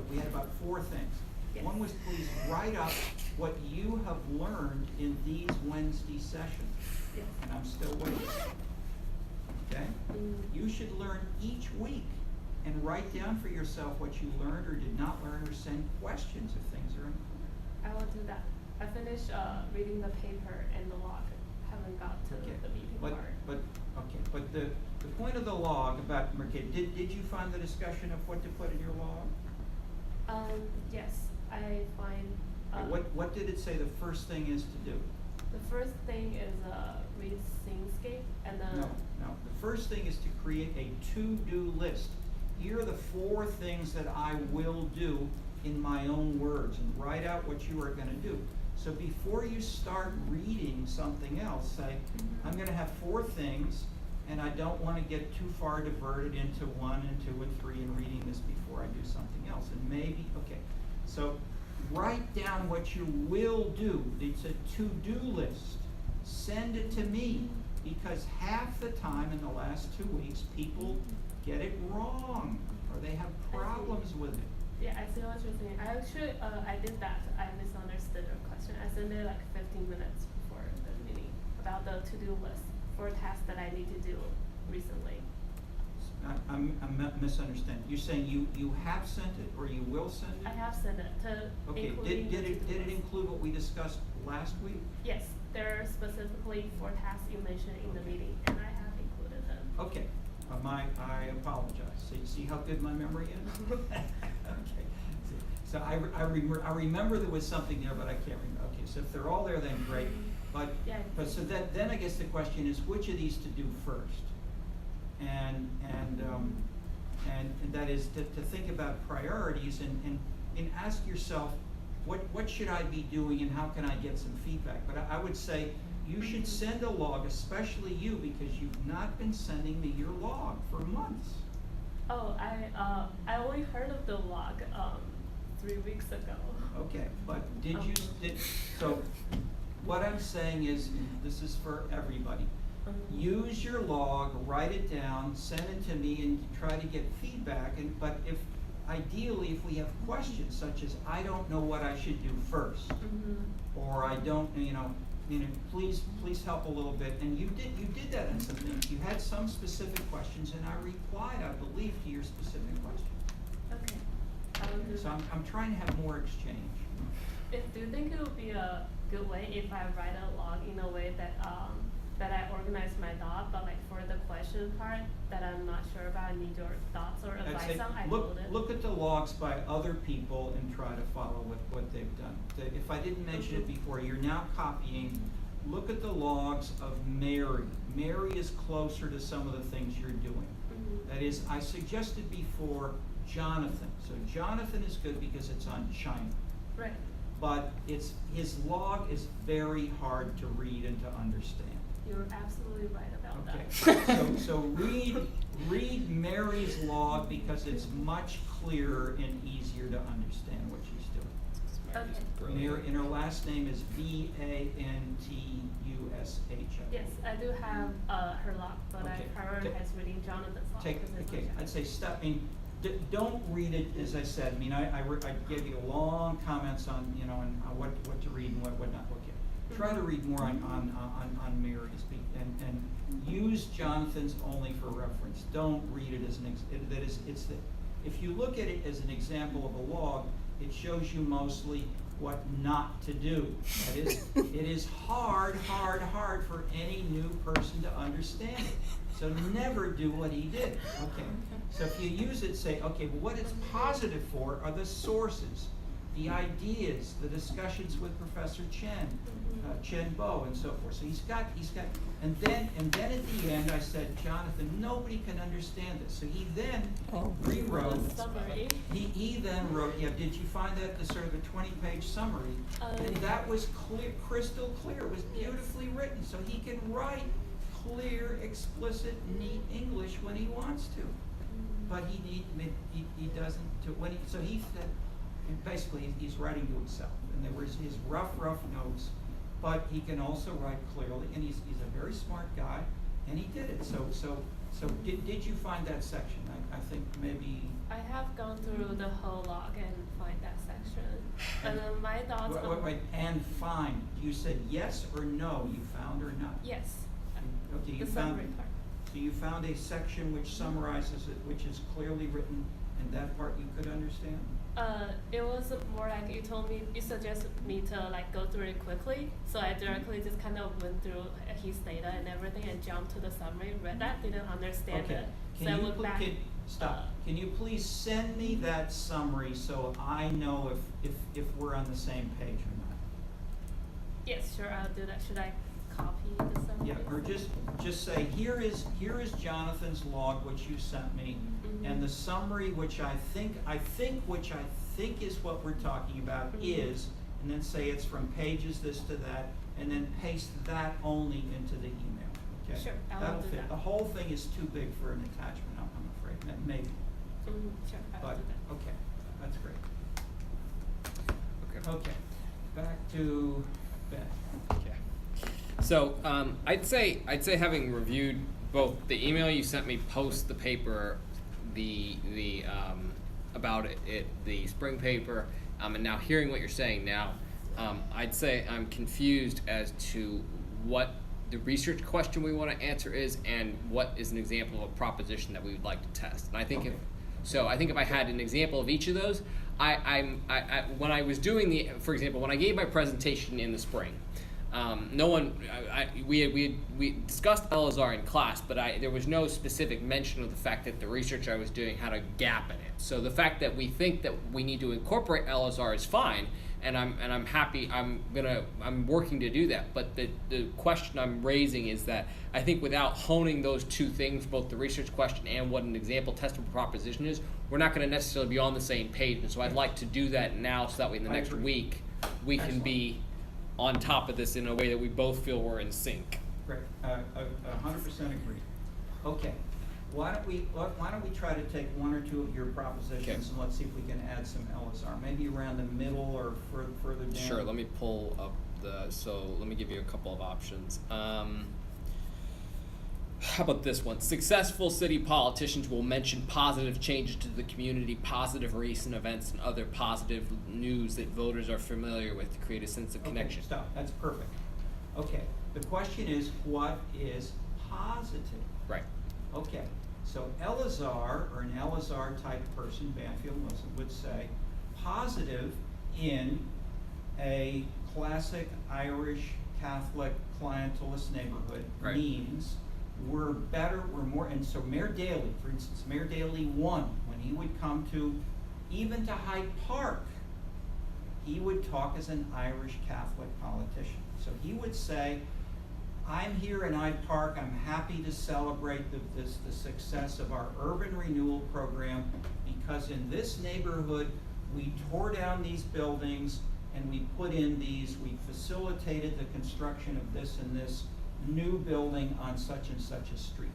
We had about 4 things. Yes. One was, please write up what you have learned in these Wednesday sessions. Yes. And I'm still waiting. Okay? You should learn each week and write down for yourself what you learned or did not learn, or send questions if things are unclear. I will do that. I finished reading the paper and the log. Haven't got to the meeting part. But the point of the log about, okay, did you find the discussion of what to put in your log? Yes, I find. What did it say the first thing is to do? The first thing is read Singscape, and then. No. The first thing is to create a to-do list. Here are the 4 things that I will do in my own words, and write out what you are going to do. So before you start reading something else, say, I'm going to have 4 things, and I don't want to get too far diverted into 1 and 2 and 3 and reading this before I do something else. And maybe, okay, so write down what you will do. It's a to-do list. Send it to me, because half the time in the last 2 weeks, people get it wrong, or they have problems with it. Yeah, I see what you're saying. I actually, I did that. I misunderstood your question. I sent it like 15 minutes before the meeting about the to-do list for tasks that I need to do recently. I'm misunderstanding. You're saying you have sent it, or you will send it? I have sent it to Okay, including did the it to-do list. include what we discussed last week? Yes, there are specifically 4 tasks you mentioned in the meeting, and I have included them. Okay, I apologize. See how good my memory is? Okay. So I remember there was something there, but I can't remember. Okay, so if they're all there, then great. But so then I guess the question is, which of these to do first? And that is to think about priorities and ask yourself, what should I be doing, and how can I get some feedback? But I would say you should send a log, especially you, because you've not been sending me your log for months. Oh, I only heard of the log 3 weeks ago. Okay, but so what I'm saying is, this is for everybody. Use your log, write it down, send it to me, and try to get feedback. But ideally, if we have questions such as, I don't know what I should do first, or I don't, please help a little bit. And you did that on some things. You had some specific questions, and I replied, I believe, to your specific question. Okay. I will do So that. I'm trying to have more exchange. Do you think it would be a good way if I write a log in a way that that I organize my thought, but like for the question part that I'm not sure about, I need your thoughts or I'd advice say on, I look wrote it. at the logs by other people and try to follow what they've done. If I didn't mention it before, you're now copying look at the logs of Mary. Mary is closer to some of the things you're doing. Mhm. That is, I suggested before Jonathan. So Jonathan is good because it's on China. Right. But his log is very hard to read and to understand. You're absolutely right about Okay, that. so read Mary's log because it's much clearer and easier to understand what she's doing. Okay. Mary, and her last name is Vantush. Yes, I do have her log, but Okay. I prioritize reading Jonathan's log. Take, 'cause it's okay, on I'd China. say stop, I mean, don't read it, as I said, I mean, I gave you long comments on, you know, on what to read and what not, okay. Try to read more on Mary's, and use Jonathan's only for reference. Don't read it as if you look at it as an example of a log, it shows you mostly what not to do. That is, it is hard for any new person to understand it. So never do what he did, okay? So if you use it, say, okay, well, what it's positive for are the sources, the ideas, the discussions with Professor Chen, Chen Bo, and so forth. So he's got, and then at the end I said, Jonathan, nobody can understand this. So he then rewrote. Summary. He then wrote, yeah, did you find that, the sort of a 20-page summary? And that was clear, crystal clear. It was beautifully written. So he can write clear, explicit, neat English when he wants to. But he doesn't, so he said, basically he's writing to himself. And there was his rough notes, but he can also write clearly, and he's a very smart guy, and he did it. So did you find that section? I think maybe. I have gone through the whole log and find that section. And then my thoughts on Wait, and find. You said yes or no, you found or not? yes. Okay, you The found, summary part. so you found a section which summarizes it, which is clearly written, and that part you could understand? It was more like you suggested me to like go through it quickly, so I directly just kind of went through his data and everything and jumped to the summary, read that, didn't understand Okay. it. So Can I you went back. stop. Can you please send me that summary so I know if we're on the same page or not? Yes, sure, I'll do that. Should I copy the summary? Yeah, or just say, here is Jonathan's log, which you sent me, Mhm. and the summary, which I think is what we're talking about, Mhm. is, and then say it's from pages this to that, and then paste that only into the email, okay? Sure, I will That'll do fit. that. The whole thing is too big for an attachment, I'm afraid, maybe, Sure, I will but, do that. okay, that's great. Okay. Okay, back to Ben. Okay. So I'd say having reviewed both the email you sent me post the paper, the about it the spring paper, and now hearing what you're saying now, I'd say I'm confused as to what the research question we want to answer is and what is an example of a proposition that we would like to test. And I think if I had an example of each of those, when I was doing for example, when I gave my presentation in the spring, we discussed LSR in class, but there was no specific mention of the fact that the research I was doing had a gap in it. So the fact that we think that we need to incorporate LSR is fine, and I'm happy. I'm working to do that. But the question I'm raising is that I think without honing those two things, both the research question and what an example testable proposition is, we're not going to necessarily be on the same page. And so I'd like to do that now, so that way in the I next agree. week we can be on top of this in a way that we both feel we're in sync. Great, 100% agree. Okay, why don't we try to take one or two of your propositions, Okay. and let's see if we can add some LSR, maybe around the middle or further down. Sure, let me pull up let me give you a couple of options. How about this one? Successful city politicians will mention positive changes to the community, positive recent events, and other positive news that voters are familiar with to create a sense of connection. Okay, stop, that's perfect. Okay, the question is, what is positive? Right. Okay, so Elazar, or an Elazar type person, Banfield Muslim, would say, positive in a classic Irish Catholic clientelist neighborhood Right. means we're better, we're more, and so Mayor Daley, for instance, Mayor Daley won when he would come even to Hyde Park, he would talk as an Irish Catholic politician. So he would say, I'm here in Hyde Park, I'm happy to celebrate the success of our urban renewal program, because in this neighborhood, we tore down these buildings and we put in these, we facilitated the construction of this and this new building on such and such a street.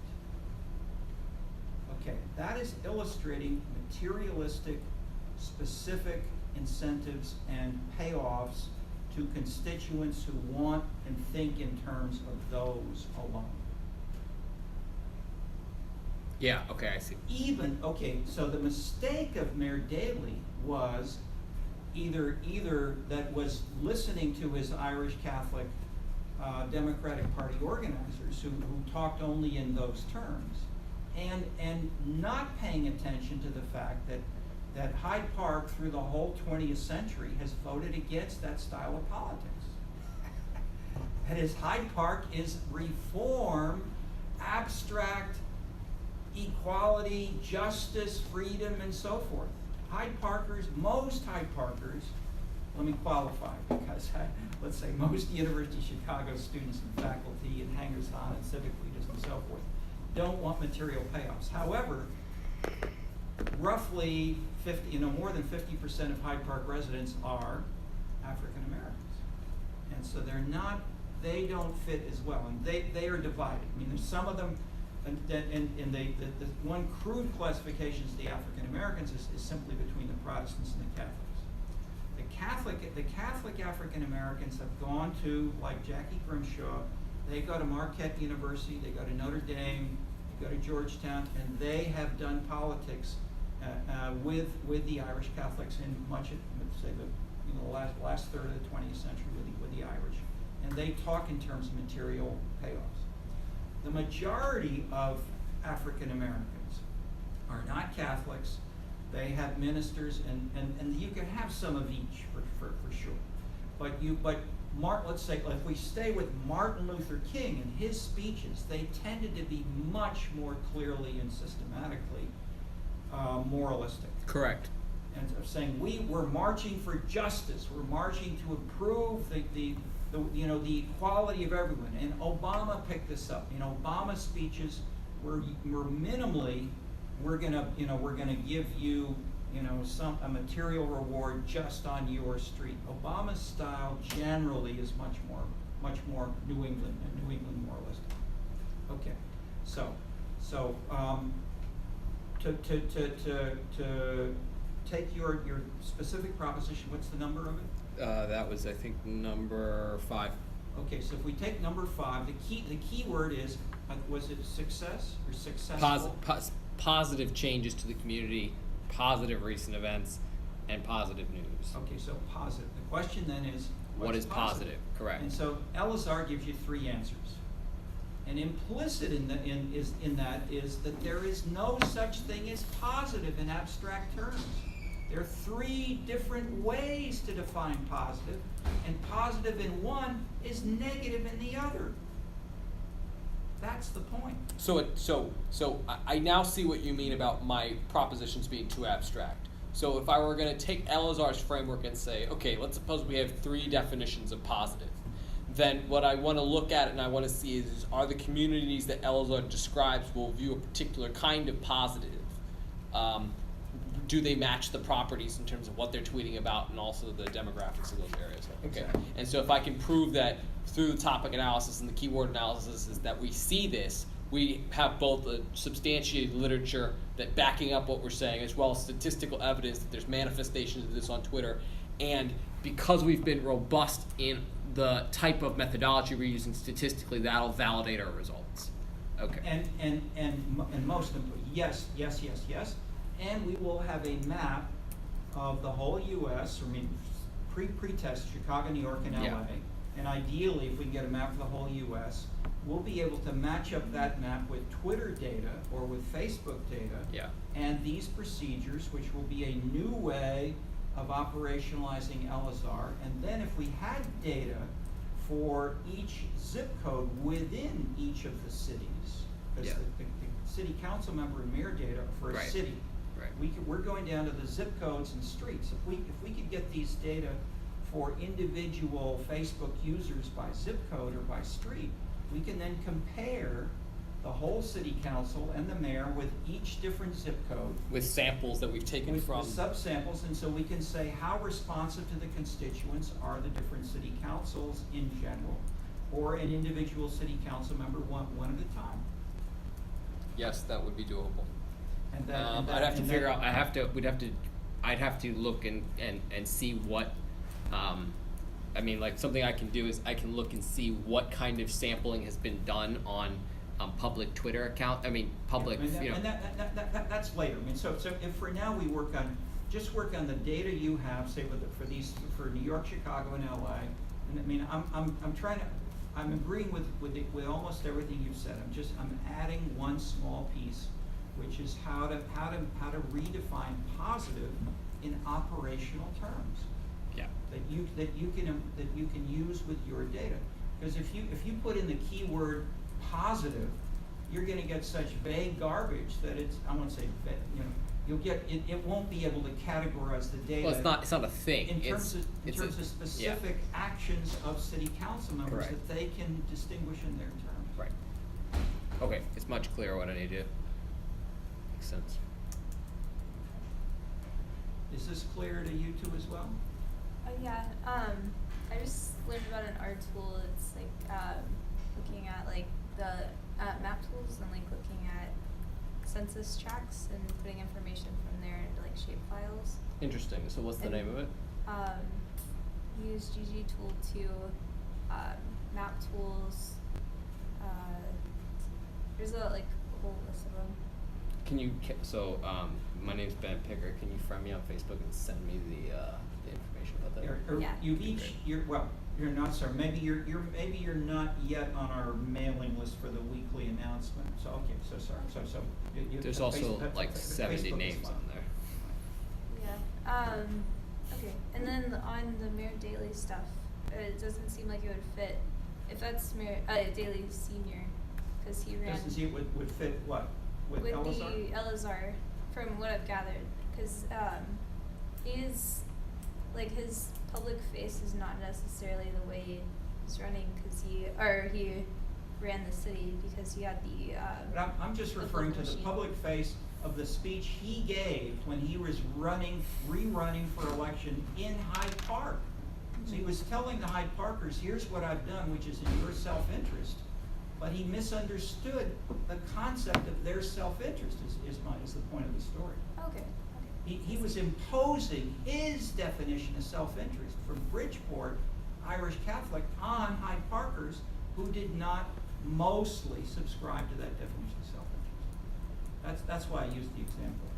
Okay, that is illustrating materialistic, specific incentives and payoffs to constituents who want and think in terms of those alone. Yeah, okay, I see. So the mistake of Mayor Daley was either that was listening to his Irish Catholic Democratic Party organizers who talked only in those terms, and not paying attention to the fact that Hyde Park through the whole 20th century has voted against that style of politics. That is, Hyde Park is reform, abstract, equality, justice, freedom, and so forth. Most Hyde Parkers, let me qualify, because let's say most University of Chicago students and faculty and hangers-on and civic leaders and so forth don't want material payoffs. However, roughly more than 50% of Hyde Park residents are African Americans, and so they don't fit as well, and they are divided. I mean, there's some of them, and the one crude classification of the African Americans is simply between the Protestants and the Catholics. The Catholic African Americans have gone to, like Jackie Grimshaw, they go to Marquette University, they go to Notre Dame, they go to Georgetown, and they have done politics with the Irish Catholics in much of, say, the last third of the 20th century with the Irish, and they talk in terms of material payoffs. The majority of African Americans are not Catholics. They have ministers, and you can have some of each for sure. Let's say, if we stay with Martin Luther King and his speeches, they tended to be much more clearly and systematically moralistic. Correct. And of saying we're marching for justice, we're marching to improve the equality of everyone. And Obama picked this up. Obama's speeches were minimally, we're gonna give you a material reward just on your street. Obama's style generally is much more New England moralistic. Okay, so to take your specific proposition, what's the number of it? That was, I think, number 5. Okay, so if we take number 5, the key word is, was it success or successful? Positive changes to the community, positive recent events, and positive news. Okay, so positive. The question then is, What is positive? Correct. And so Elazar gives you 3 answers. And implicit in that is that there is no such thing as positive in abstract terms. There are 3 different ways to define positive, and positive in one is negative in the other. That's the point. So I now see what you mean about my propositions being too abstract. So if I were going to take Elazar's framework and say, okay, let's suppose we have 3 definitions of positive, then what I want to look at and I want to see is are the communities that Elazar describes will view a particular kind of positive. Do they match the properties in terms of what they're tweeting about and also the demographics of those areas? Okay. Exactly. And so if I can prove that through the topic analysis and the keyword analysis is that we see this, we have both a substantiated literature that backing up what we're saying, as well as statistical evidence that there's manifestations of this on Twitter. And because we've been robust in the type of methodology we're using statistically, that'll validate our results. Okay. And most importantly, yes. And we will have a map of the whole U.S., pre-test Chicago, New York, and L.A. Yeah. And ideally, if we can get a map of the whole U.S., we'll be able to match up that map with Twitter data or with Facebook data. Yeah. And these procedures, which will be a new way of operationalizing Elazar. And then if we had data for each zip code within each of the cities, because Yeah. the city council member and mayor data are for a Right. city. Right. We're going down to the zip codes and streets. If we could get these data for individual Facebook users by zip code or by street, we can then compare the whole city council and the mayor with each different zip code With samples that we've taken with from. subsamples, and so we can say how responsive to the constituents are the different city councils in general, or an individual city council member one at a time. Yes, that would be doable. And that, I'd have to and figure that- out. I'd have to look and see what. I mean, like something I can do is I can look and see what kind of sampling has been done on public Twitter account. I mean, public. And that, You know. and that's later. I mean, so if for now we work on the data you have, say for New York, Chicago, and LA. And I mean, I'm agreeing with almost everything you've said. I'm adding one small piece, which is how to redefine positive in operational terms. Yeah. That you can use with your data. Because if you put in the keyword positive, you're going to get such vague garbage that I won't say vague, you'll get it won't be able to categorize the data. Well, it's not a thing. In terms It's of specific actions of city council members Correct. that they can distinguish in their terms. Right. Okay, it's much clearer what I need to do. Makes sense. Is this clear to you two as well? Yeah. I just learned about an art tool. It's like looking at like the map tools and like looking at census tracts and putting information from there into like shape files. Interesting. So what's the And, name of it? Use GG tool to map tools. There's a like whole list of them. Can you my name's Ben Picker. Can you friend me on Facebook and send me the information about that? Yeah. You're not, sir. Maybe you're not yet on our mailing list for the weekly announcement. So okay, so sorry. So There's Facebook- also that's like okay. 70 Facebook is names fine. on there. Yeah. Okay. And then on the Mayor Daley stuff, it doesn't seem like it would fit if that's Mayor Daley Senior, because he ran. Doesn't see it would fit what with with Elazar? the Elazar, from what I've gathered, because he's like his public face is not necessarily the way he's running, because he ran the city because he had the. But I'm just the referring to voting the machine. public face of the speech he gave when he was rerunning for election in Hyde Park. So he was telling the Hyde Parkers, here's what I've done, which is in your self-interest. But he misunderstood the concept of their self-interest is the point of the story. Okay. He was imposing his definition of self-interest from Bridgeport, Irish Catholic, on Hyde Parkers who did not mostly subscribe to that definition of self-interest. That's why I used the example.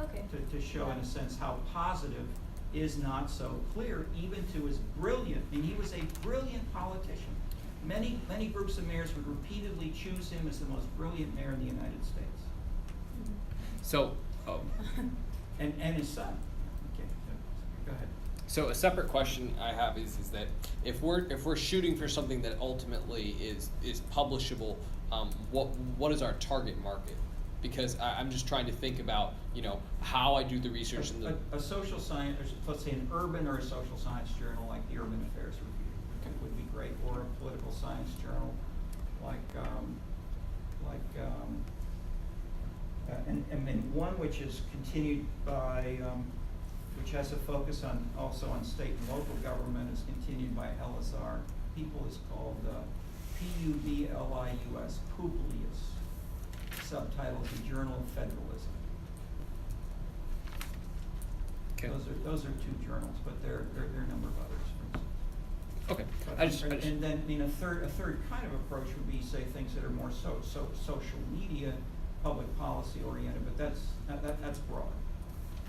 Okay. To show in a sense how positive is not so clear, even to his brilliant, and he was a brilliant politician. Many groups of mayors would repeatedly choose him as the most brilliant mayor in the United States. So, And his son. Okay, go ahead. So a separate question I have is that if we're shooting for something that ultimately is publishable, what is our target market? Because I'm just trying to think about how I do the research and A social science, let's say an urban or a social science journal like the Urban Affairs Review would be great, or a political science journal and one which is continued by which has a focus also on state and local government, is continued by Elazar. People is called Publius, Publius. Subtitle is The Journal of Federalism. Okay. Those are two journals, but there are a number of others. Okay. But, and then a third kind of approach would be, say, things that are more social media, public policy oriented, but that's broad.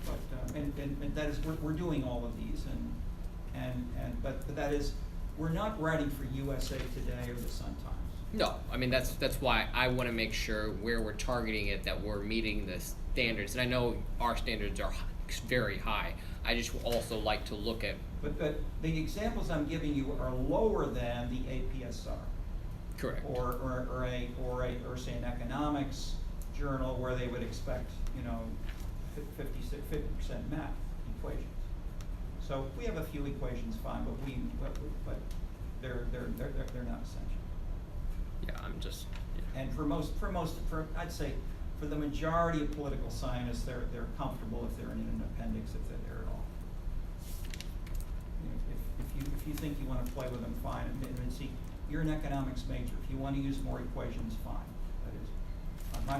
But and that is we're doing all of these, but that is, we're not writing for USA Today or the Sun Times. No, I mean that's why I want to make sure where we're targeting it that we're meeting the standards, and I know our standards are very high. I just also like to look at. But the examples I'm giving you are lower than the APSR. Correct. Or say an economics journal where they would expect 50% math equations. So if we have a few equations, fine, but they're not essential. Yeah, I'm just. Yeah. And I'd say, for the majority of political scientists, they're comfortable if they're in an appendix, if they're there at all. You know, if you think you want to play with them, fine. And see, you're an economics major. If you want to use more equations, fine. That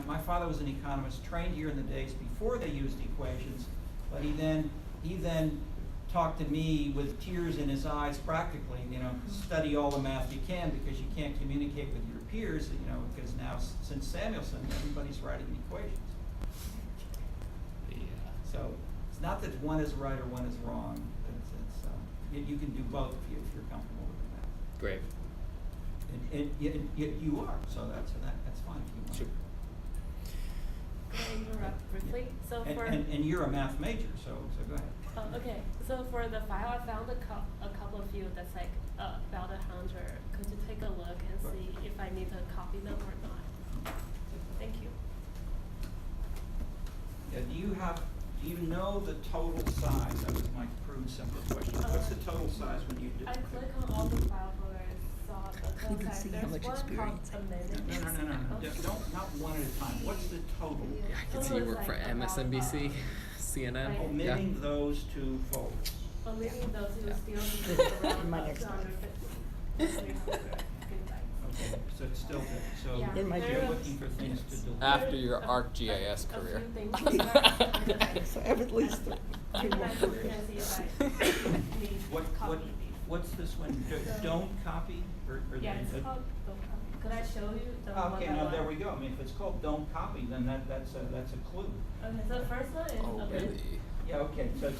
is, my father was an economist, trained here in the days before they used equations, but he then talked to me with tears in his eyes, practically. You know, study all the math you can, because you can't communicate with your peers. You know, because now since Samuelson, everybody's writing equations. Yeah. So it's not that one is right or one is wrong. You can do both if you're comfortable with the math. Great. And you are, so that's fine if you want. Super. Can I interrupt briefly? So for And you're a math major, so go ahead. okay. So for the file, I found a couple of you that's like about 100. Could you take a look and see if I need to copy them or not? Thank you. Yeah, do you know the total size? That was my crude, simple question. What's the total size when you do? I click on all the file folders, saw the total size. see how There's much one called experience. amendment. No. Don't, not one at a time. What's the total? Yeah, I can see you work for MSNBC, CNN. like- Omitting those two folders. Omitting those who Yeah. still need around My next 250, 300 gigabytes. Okay, so it's still good. So Yeah. In my you're There looking for things to delete. After your ArcGIS a career. few things So I have at least I two can more actually careers. see if I need What, copy these. what's this one? Don't copy? Or Yeah, it's called don't copy. Could I show you the one Okay, by now one? there we go. I mean, if it's called don't copy, then that's a clue. Okay, so the first one is Oh, amend. really? Yeah, okay, so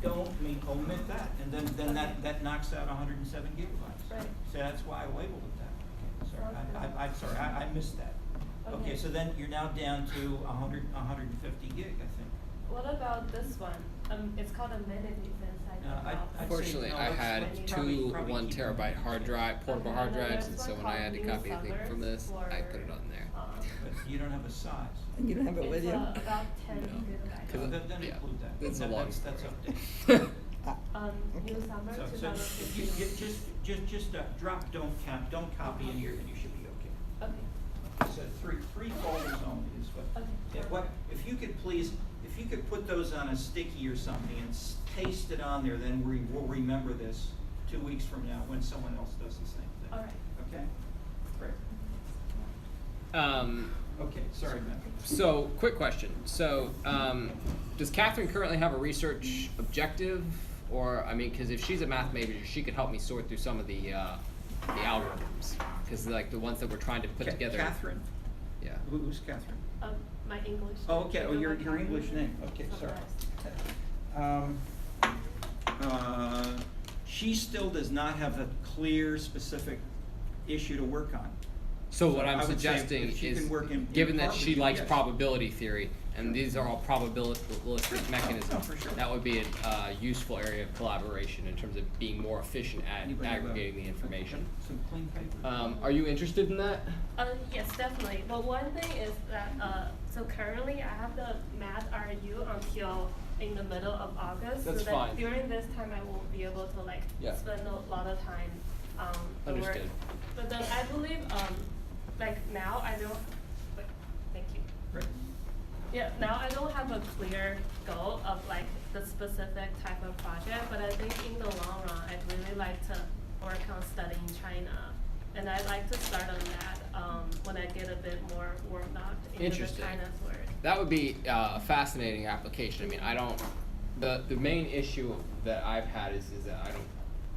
don't, omit that, and then that knocks out 107 gigabytes. Right. So that's why I labeled it that. Okay, sorry, Okay. I'm sorry, I missed that. Okay, Okay. so then you're now down to 150 gig, I think. What about this one? It's called amenities inside No, the I'd file. say- Fortunately, no, I let's had probably two keep 1 them. terabyte hard drive, portable hard Okay, drives, then and so there's when one I had to called copy anything New from this, Suburbs I put it for, on there. But you don't have a size. And you don't have it with It's you? about 10 No. gigabytes. 'Cause Then yeah, include that. it's a long That's story. updated. New Suburbs, So if 2015. you just drop don't copy in here, then you should be okay. Okay. So three folders only is what. Okay. Yeah, if you could please, if you could put those on a sticky or something and paste it on there, then we'll remember this 2 weeks from now when someone else does the same thing. All right. Okay? Great. Um, Okay, sorry, Matt. so, quick question. So, does Catherine currently have a research objective? Or, I mean, because if she's a math major, she could help me sort through some of the algorithms. Because, like, the ones that we're trying to put together. Catherine? Yeah. Who's Catherine? My English. Oh, okay, oh, your vocabulary English name, okay, sorry. Summarized. She still does not have a clear, specific issue to work on. So what I I'm would say suggesting if she is, can work in given that part with she you, likes yes. probability theory, and these are all probabilistic mechanisms, Oh, for sure. that would be a useful area of collaboration in terms of being more efficient at Anybody have aggregating the information. Some clean paper? Are you interested in that? Yes, definitely. But one thing is that, so currently I have the math RU until in the middle of August. That's so that fine. during this time I won't be able to like Yeah. spend a lot of time the work. Understood. But then I believe like now I don't wait, thank you. Great. Yeah, now I don't have a clear goal of like the specific type of project, but I think in the long run I'd really like to work on studying China. And I'd like to start on that when I get a bit more warmed up into the Interesting. China's work. That would be a fascinating application. I mean, I don't, the main issue that I've had is that I don't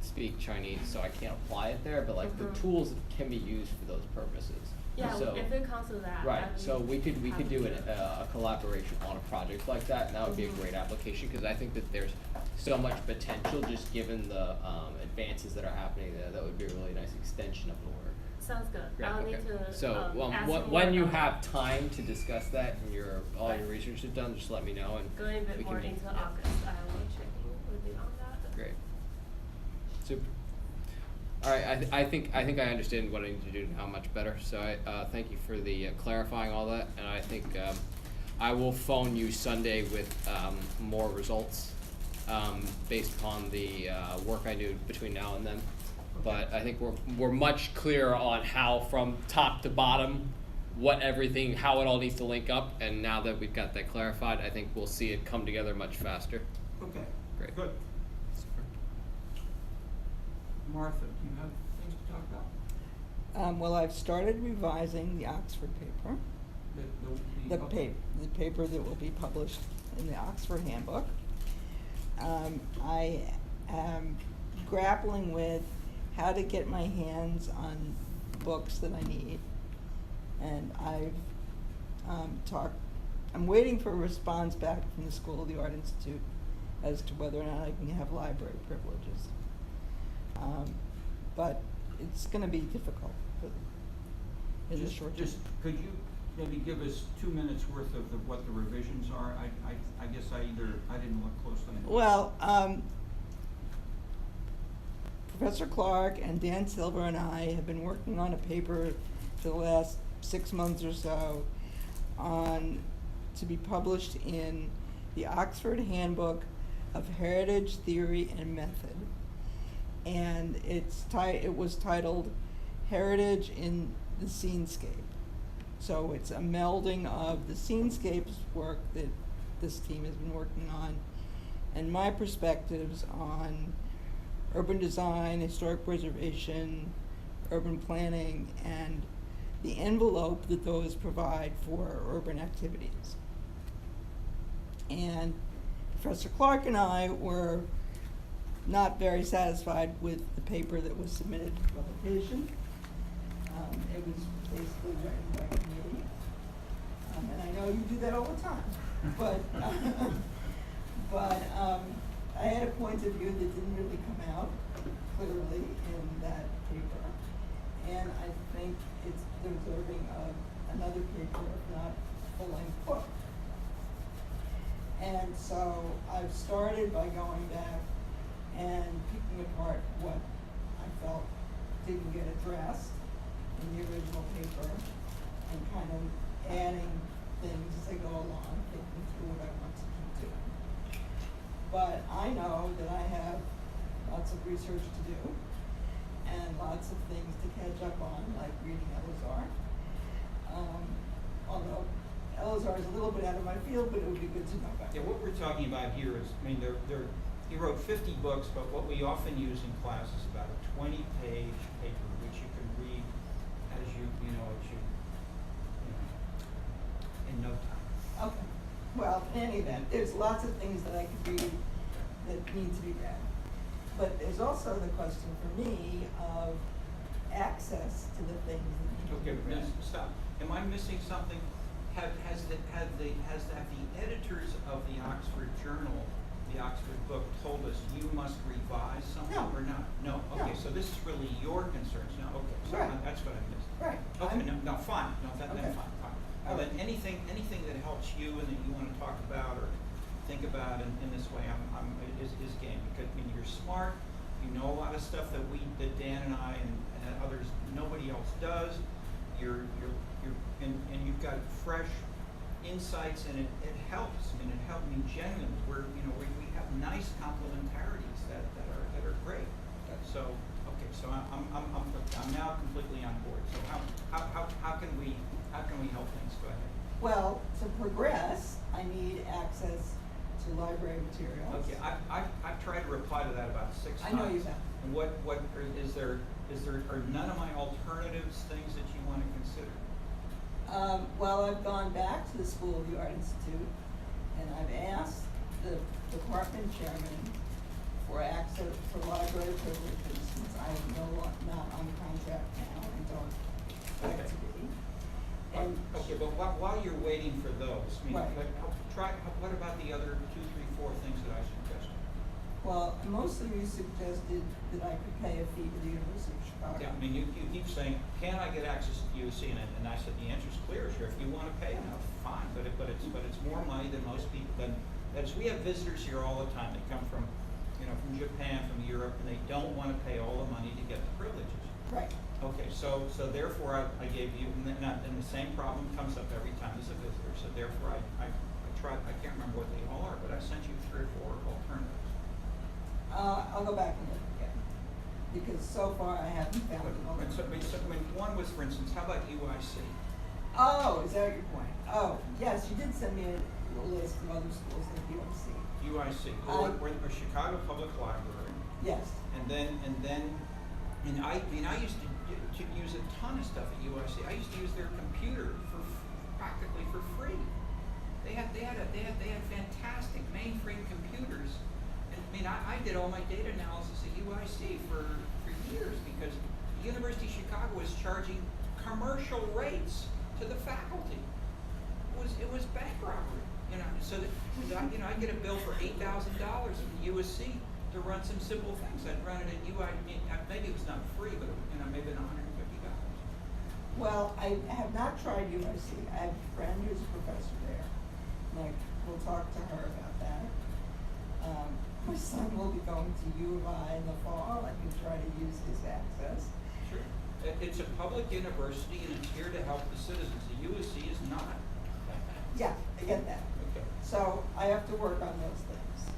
speak Chinese, so I can't apply it there, but like the tools can be used for those purposes. Yeah, So- if it comes to that. Right, I'd so be we could happy do to a collaboration on a project like that, and that would be a great application, because I think that there's so much potential, just given the advances that are happening there. That would be a really nice extension of the work. Sounds good. Great, I'll okay. need to So, ask some when more you about have time to discuss that and all your Right. research is done, just let me know, and going a we bit can more do- into yeah. August. I will check in with you on that. Great. Super. All right, I think I understand what I need to do now much better. So I thank you for the clarifying all that, and I think I will phone you Sunday with more results, based upon the work I do between now and then. But I think we're much clearer on how from top to bottom, how it all needs to link up, and now that we've got that clarified, I think we'll see it come together much faster. Okay. Great. Good. Martha, do you have things to talk about? Well, I've started revising the Oxford paper, the paper that will be published in the Oxford Handbook. I am grappling with how to get my hands on books that I need, and I'm waiting for a response back from the School of the Art Institute as to whether or not I can have library privileges. But it's going to be difficult in the short term. Just could you maybe give us 2 minutes worth of what the revisions are? I guess I didn't look closely. Well, Professor Clark and Dan Silver and I have been working on a paper for the last 6 months or so to be published in the Oxford Handbook of Heritage, Theory, and Method. And it was titled Heritage in the Scenescape. So it's a melding of the Scenescapes work that this team has been working on and my perspectives on urban design, historic preservation, urban planning, and the envelope that those provide for urban activities. And Professor Clark and I were not very satisfied with the paper that was submitted for publication. It was basically written by committee. And I know you do that all the time. But I had a point of view that didn't really come out clearly in that paper. And I think it's deserving of another paper, if not a full-length book. And so I've started by going back and picking apart what I felt didn't get addressed in the original paper and kind of adding things as I go along, thinking through what I want to keep doing. But I know that I have lots of research to do and lots of things to catch up on, like reading Elazar. Although Elazar is a little bit out of my field, but it would be good to know about. Yeah, what we're talking about here is, he wrote 50 books, but what we often use in class is about a 20-page paper, which you can read as in no time. Okay. Well, in any event, there's lots of things that I could read that need to be read. But there's also the question for me of access to the things that need to Okay, be read. stop. Am I missing something? Has the editors of the Oxford Journal, the Oxford book, told us you must revise something No. or not? No. Okay, No. so this is really your concerns. No. Okay, so Right. that's what I missed. Right. Okay, no, fine. No, then Okay. fine. All Well, then right. anything that helps you and that you want to talk about or think about in this way, is game, because you're smart. You know a lot of stuff that Dan and I and others, nobody else does. And you've got fresh insights, and it helps. It helped me genuinely. We have nice complementarities that are great. So okay, so I'm now completely on board. So how can we help things? Go ahead. Well, to progress, I need access to library materials. Okay, I've tried to reply to that about 6 times. I know you have. And are none of my alternatives things that you want to consider? Well, I've gone back to the School of the Art Institute, and I've asked the department chairman for access for library privileges, since I'm not on contract now and don't expect to be. And Okay, but while you're waiting for those, Right. what about the other 2, 3, 4 things that I suggested? well, mostly you suggested that I could pay a fee to the University of Chicago. Yeah, you keep saying, can I get access to UC? And I said, the answer's clear, sure. If you want to pay enough, fine. But it's more money than most people. We have visitors here all the time. They come from Japan, from Europe, and they don't want to pay all the money to get the privileges. Right. Okay, so therefore I gave you, and the same problem comes up every time there's a visitor. So therefore I tried. I can't remember what they all are, but I sent you 3 or 4 alternatives. I'll go back and look again, because so far I haven't found it. One was, for instance, how about UIC? Oh, is that your point? Oh, yes, you did send me a list of other schools that you don't see. UIC, or Chicago Public Library. Yes. And I used to use a ton of stuff at UIC. I used to use their computer practically for free. They had fantastic mainframe computers. And I mean, I did all my data analysis at UIC for years because the University of Chicago was charging commercial rates to the faculty. It was bank robbery, you know. So that I'd get a bill for $8,000 from the USC to run some simple things. I'd run it at maybe it was not free, but maybe $150. Well, I have not tried UIC. I have a friend who's a professor there. Like, we'll talk to her about that. My son will be going to U of I in the fall. I can try to use his access. Sure. It's a public university and it's here to help the citizens. The USC is not. Yeah, I get that. Okay. So I have to work on those things.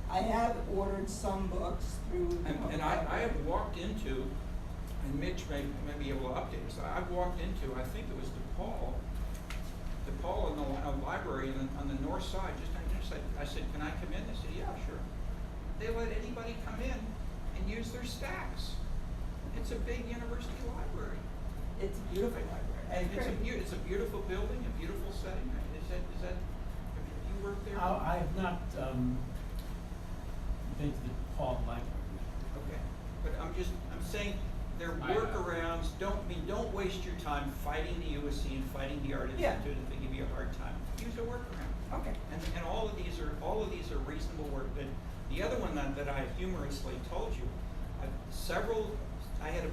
I have ordered some books through the And I have walked into, and Mitch may be able to update us. I've walked into, I think it was DePaul in the library on the north side, just on the other side. I said, "Can I come in?" They said, "Yeah, sure." They let anybody come in and use their stacks. It's a big university library. It's a beautiful library. I agree. It's a beautiful building, a beautiful setting. Is that? Have you worked there? I have not been to the Paul Library. Okay, but I'm saying there are I have. workarounds. Don't waste your time fighting the USC and fighting the Art Yeah. Institute if they give you a hard time. Use a workaround. Okay. And all of these are reasonable work. But the other one that I humorously told you, I had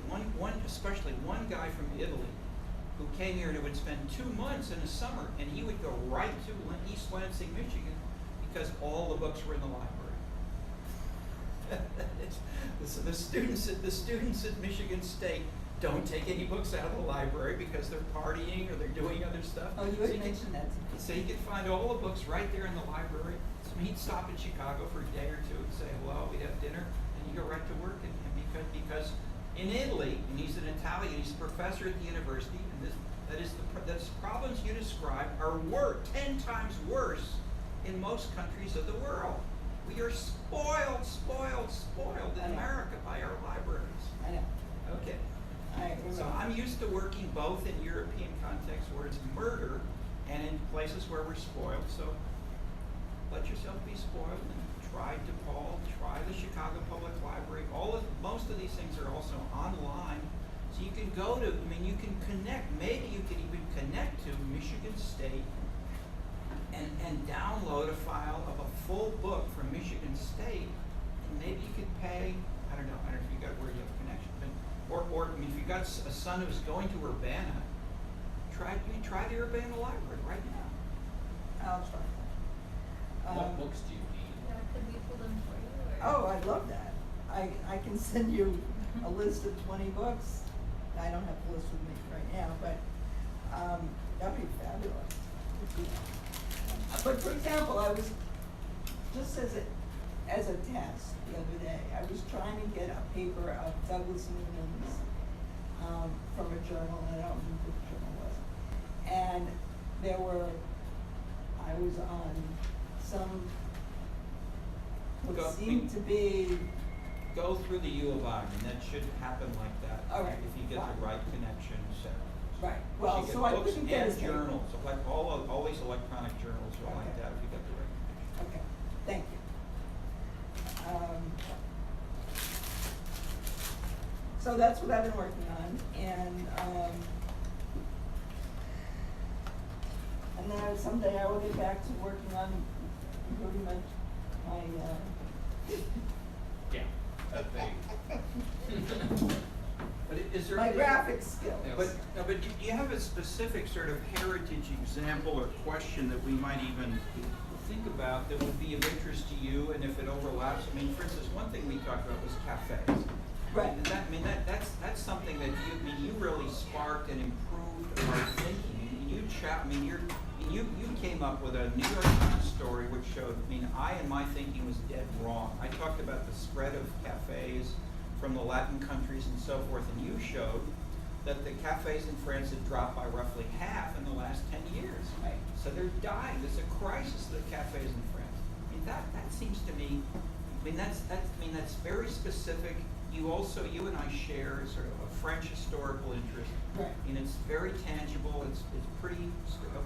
especially one guy from Italy who came here and would spend 2 months in the summer, and he would go right to East Lansing, Michigan, because all the books were in the library. The students at Michigan State don't take any books out of the library because they're partying or they're doing other stuff. Oh, you So had you mentioned that to me. So you could find all the books right there in the library. So he'd stop in Chicago for a day or two and say hello, we'd have dinner, and you go right to work. And because in Italy, and he's an Italian, he's a professor at the university, and the problems you describe are 10 times worse in most countries of the world. We are spoiled in America by our libraries. I know. Okay. I agree. So I'm used to working both in European contexts where it's murder and in places where we're spoiled. So let yourself be spoiled and try DePaul, try the Chicago Public Library. Most of these things are also online. So you can you can connect. Maybe you can even connect to Michigan State and download a file of a full book from Michigan State. And maybe you could pay, I don't know if you got where you have a connection, but or if you got a son who's going to Urbana, try the Urbana Library right now. I'll try that. What books do you need? Yeah, could we pull them for you? Or? Oh, I'd love that. I can send you a list of 20 books. I don't have the list with me right now, but that'd be fabulous. But for example, I was just as a test the other day, I was trying to get a paper of Douglas Noonan's from a journal, and I don't remember what journal it was. And I was on some what seemed to be. Go through the U of I, and that should happen like that. All right, if you get fine. the right connection set. Right. Well, you so get I books couldn't get and his paper. journals, so like all these electronic journals are like Okay. that if you get the right connection. Okay, thank you. So that's what I've been working on, and then someday I will get back to working on improving my Yeah, that thing. But is there my graphic skills. But do you have a specific sort of heritage example or question that we might even think about that would be of interest to you, and if it overlaps? I mean, for instance, one thing we talked about was cafes. Right. And that's something that you really sparked and improved our thinking. And you came up with a New York Times story which showed, I mean, in my thinking was dead wrong. I talked about the spread of cafes from the Latin countries and so forth, and you showed that the cafes in France had dropped by roughly half in the last 10 years. Right. So they're dying. There's a crisis of the cafes in France. I mean, that seems to me, that's very specific. You and I share sort of a French historical interest. Right. And it's very tangible. It's pretty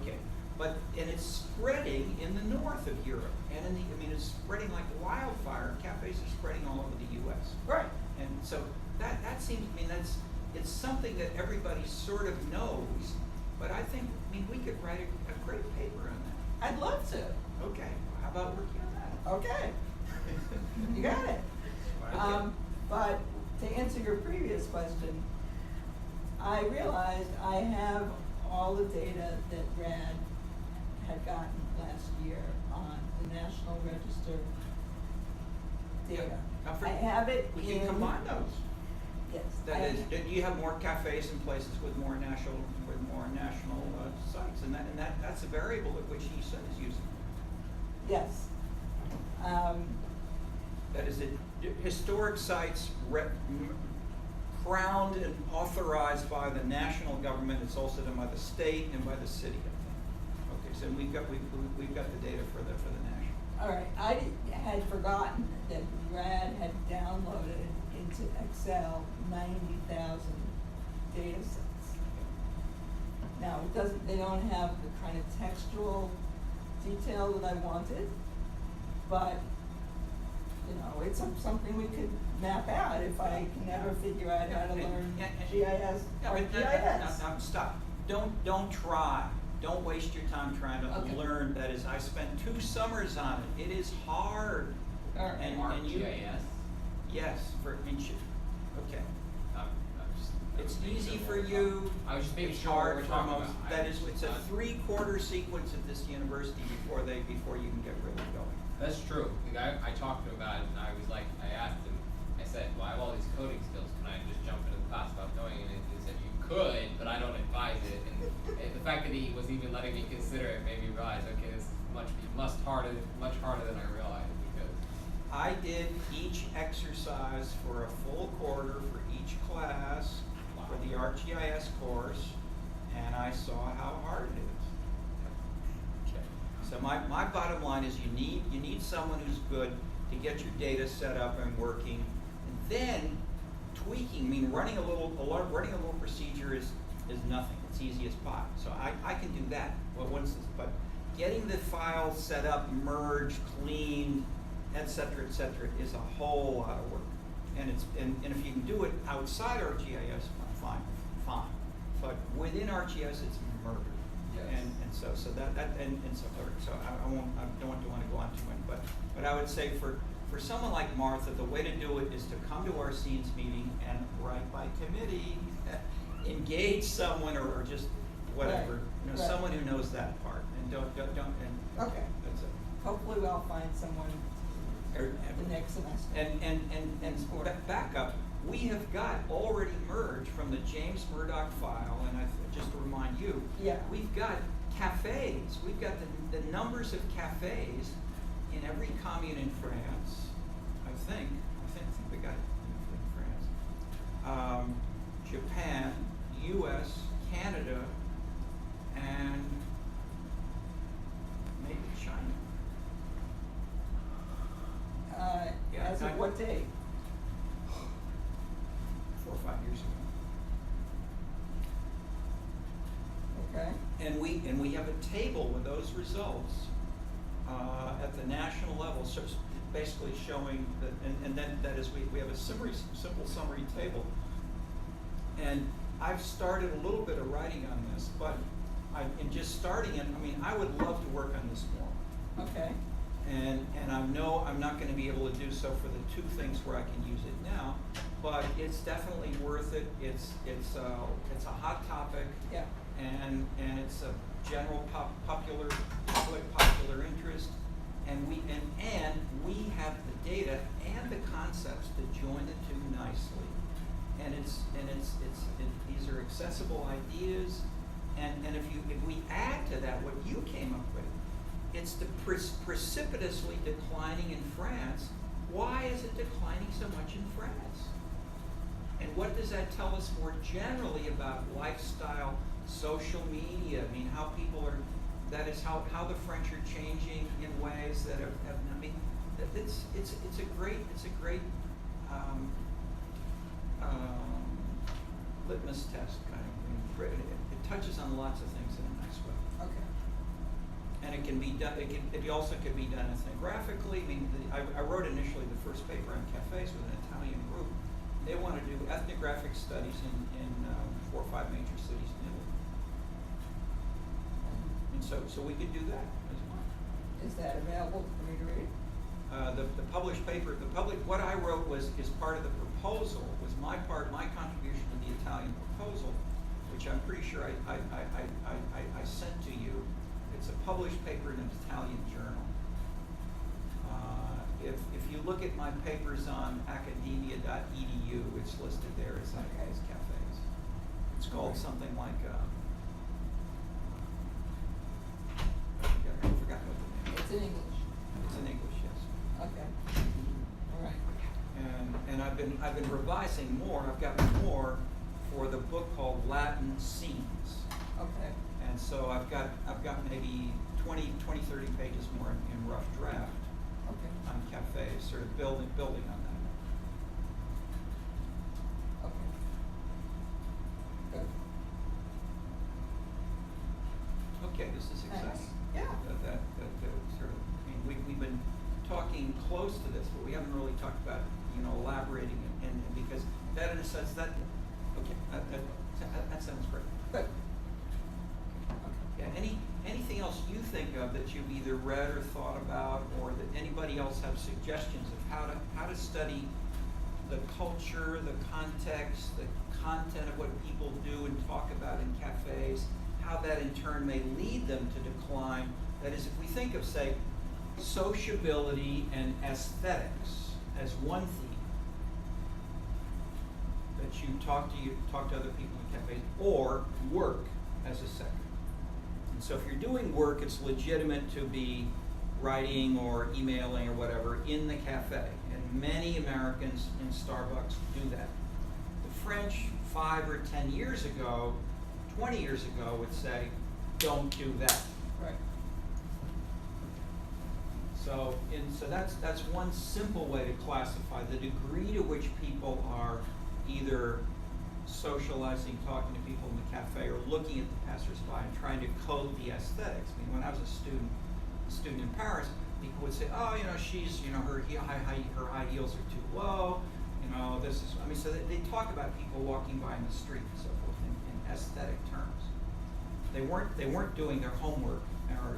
okay. And it's spreading in the north of Europe, and it's spreading like wildfire. Cafes are spreading all over the U.S. Right. And so that seems, it's something that everybody sort of knows, but I think, we could write a great paper on that. I'd love to. Okay, how about working on that? Okay. You got it. Okay. But to answer your previous question, I realized I have all the data that Brad had gotten last year on the National Register data. Now I have it We in. can combine those. Yes. That is, do you have more cafes in places with more national sites, and that's a variable at which he said is using. Yes. That is, historic sites crowned and authorized by the national government. It's also done by the state and by the city, I think. Okay, so we've got the data for the national. All right. I had forgotten that Brad had downloaded into Excel 90,000 data sets. Now, they don't have the kind of textual detail that I wanted, but, it's something we could map out if I can never figure out how to learn GIS or GIS. No, stop. Don't try. Don't waste your time trying to Okay. learn. That is, I spent 2 summers on it. It is hard. All right. And you, GIS. yes, okay. I'm just- It's making easy sure for we're you. talking- I was just making It's sure what hard we're for talking most. about. That is, it's a 3/4 sequence at this university before you can get really going. That's true. The guy I talked to about it, and I asked him, I said, well, I have all these coding skills, can I just jump into the class without knowing it? And he said, you could, but I don't advise it. And the fact that he was even letting me consider it made me realize, okay, this is much harder than I realized, because I did each exercise for a full quarter for each class for the ArcGIS course, and I saw how hard it is. So my bottom line is you need someone who's good to get your data set up and working, and then tweaking. Running a little procedure is nothing. It's easy as pie. So I can do that. But getting the file set up, merged, cleaned, et cetera, is a whole lot of work. And if you can do it outside ArcGIS, fine. But within ArcGIS, it's murder. Yes. And so I don't want to go on too much, but I would say for someone like Martha, the way to do it is to come to our scenes meeting and write by committee, engage someone or just whatever, Right. someone who knows that part, and don't Okay. that's it. Hopefully we'll find someone the next semester. And back up, we have got already merged from the James Murdoch file, and just to remind you, Yeah. we've got cafes. We've got the numbers of cafes in every commune in France. I think we got it in France. Japan, U.S., Canada, and maybe China. Yeah, As of what date? 4 or 5 years ago. Okay. And we have a table with those results at the national level, so it's basically showing that, and then that is we have a simple summary table. And I've started a little bit of writing on this, but in just starting it, I would love to work on this more. Okay. And I know I'm not going to be able to do so for the 2 things where I can use it now, but it's definitely worth it. It's a hot topic. Yeah. And it's a general popular interest, and we have the data and the concepts to join the 2 nicely, and these are accessible ideas, And if we add to that what you came up with, it's the precipitously declining in France. Why is it declining so much in France? And what does that tell us more generally about lifestyle, social media? I mean, how people are, that is how the French are changing in ways that have I mean, it's a great litmus test kind of thing. It touches on lots of things in a nice way. Okay. And it can be done. It also could be done ethnographically. I mean, I wrote initially the first paper on cafes with an Italian group. They want to do ethnographic studies in 4 or 5 major cities in Italy. And so we could do that as well. Is that available for me to read? The published paper, what I wrote is part of the proposal, was my contribution to the Italian proposal, which I'm pretty sure I sent to you. It's a published paper in an Italian journal. If you look at my papers on academia.edu, it's listed there as cafes. It's called something like, I've forgotten what the name is. It's in English. It's in English, yes. Okay. All right. And I've been revising more. I've got more for the book called Latin Scenes. Okay. And so I've got maybe 20, 30 pages more in rough draft Okay. on cafes, sort of building on that. Okay. Good. Okay, this is Thanks. exciting. Yeah. That sort of, I mean, we've been talking close to this, but we haven't really talked about, elaborating and because that in a sense that sounds great. Good. Yeah, anything else you think of that you've either read or thought about, or that anybody else have suggestions of how to study the culture, the context, the content of what people do and talk about in cafes, how that in turn may lead them to decline? That is, if we think of, say, sociability and aesthetics as one theme, that you talk to other people in cafes, or work as a second. And so if you're doing work, it's legitimate to be writing or emailing or whatever in the cafe. And many Americans in Starbucks do that. The French 5 or 10 years ago, 20 years ago would say, don't do that. Right. So that's one simple way to classify the degree to which people are either socializing, talking to people in the cafe, or looking at the passersby and trying to code the aesthetics. I mean, when I was a student in Paris, people would say, oh, she's, her high heels are too low. This is. I mean, so they talk about people walking by in the street and so forth in aesthetic terms. They weren't doing their homework or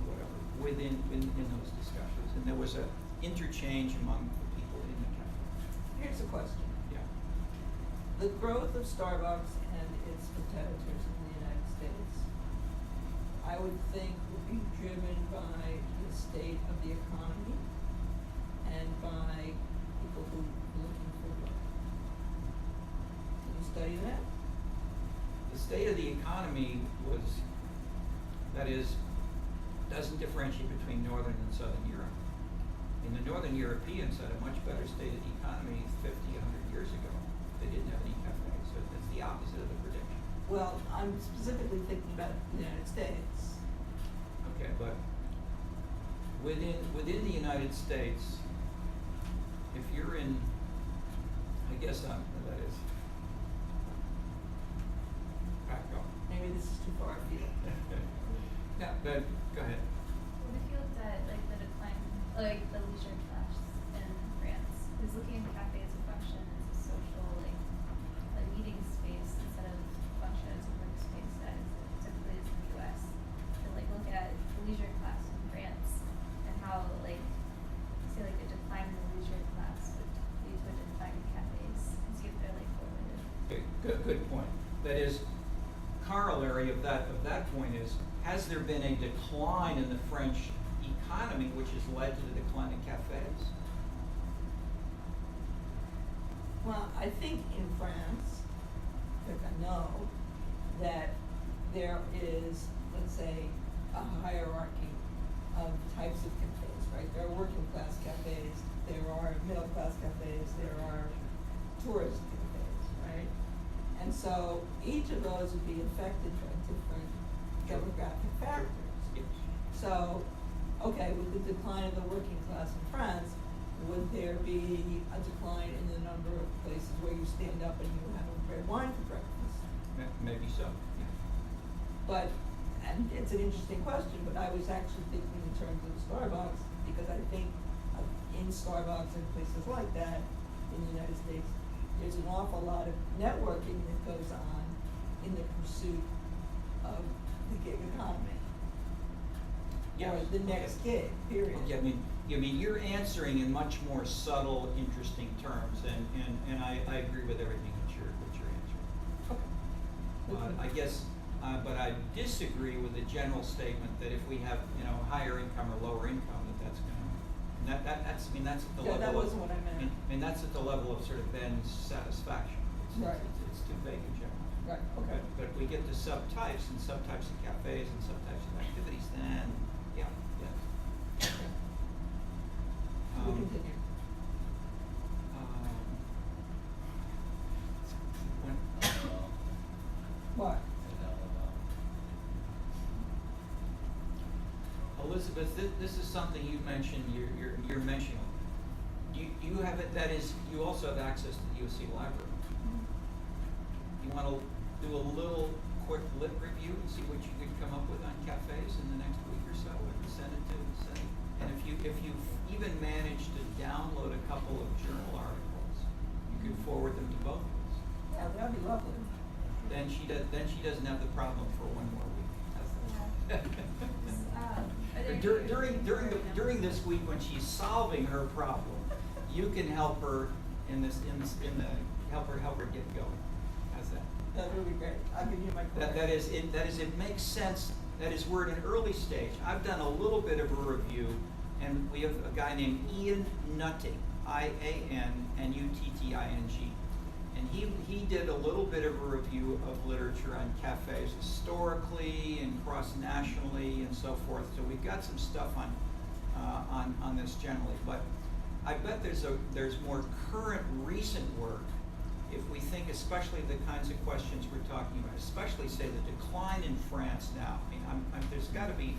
whatever within those discussions, and there was an interchange among the people in the cafe. Here's a question. Yeah. The growth of Starbucks and its competitors in the United States, I would think would be driven by the state of the economy and by people who are looking for work. Can you study that? The state of the economy doesn't differentiate between Northern and Southern Europe. The Northern Europeans had a much better state of the economy 50, 100 years ago. They didn't have any cafes, so it's the opposite of the prediction. Well, I'm specifically thinking about the United States. Okay, but within the United States, if you're in, I guess that is, back up. Maybe this is too far afield. Yeah, go ahead. What if you looked at like the decline, like the leisure class in France, who's looking at cafe as a function as a social a meeting space instead of function as a workspace as it typically is in the U.S. And look at the leisure class in France and how say a decline in the leisure class would lead to a decline in cafes and see if they're correlated. Okay, good point. That is, corollary of that point is, has there been a decline in the French economy which has led to the decline in cafes? Well, I think in France, because I know that there is, let's say, a hierarchy of types of cafes, right? There are working class cafes, there are middle class cafes, there are tourist cafes, right? And so each of those would be affected by different demographic factors. Yes. So, okay, with the decline of the working class in France, would there be a decline in the number of places where you stand up and you have red wine for breakfast? Maybe so, yeah. But, and it's an interesting question, but I was actually thinking in terms of Starbucks, because I think in Starbucks and places like that in the United States, there's an awful lot of networking that goes on in the pursuit of the gig economy. Yes, Or the next gig, period. Okay, I mean, you're answering in much more subtle, interesting terms, and I agree with everything that you're answering. Okay. I guess, but I disagree with the general statement that if we have, higher income or lower income, that's gonna, that's at the Yeah, level that of. wasn't what I meant. I mean, that's at the level of sort of Ben's satisfaction. Right. It's too vague in general. Right, okay. But if we get to subtypes and subtypes of cafes and subtypes of activities, then, yeah. We'll continue. What? Elizabeth, this is something you've mentioned, you're mentioning. You have it, that is, you also have access to the USC library. You want to do a little quick lit review and see what you could come up with on cafes in the next week or so and send it to the Senate? And if you even manage to download a couple of journal articles, you could forward them to both of us. Yeah, that'd be lovely. Then she doesn't have the problem for one more week. How's that? During this week when she's solving her problem, you can help her help her get going. How's that? That would be great. I'll give you my card. That is it makes sense. That is, we're at an early stage. I've done a little bit of a review, and we have a guy named Ian Nutting, IANNUTTING, and he did a little bit of a review of literature on cafes historically and cross-nationally and so forth. So we've got some stuff on this generally, but I bet there's more current, recent work if we think, especially the kinds of questions we're talking about, especially say the decline in France now. I mean, there's got to be.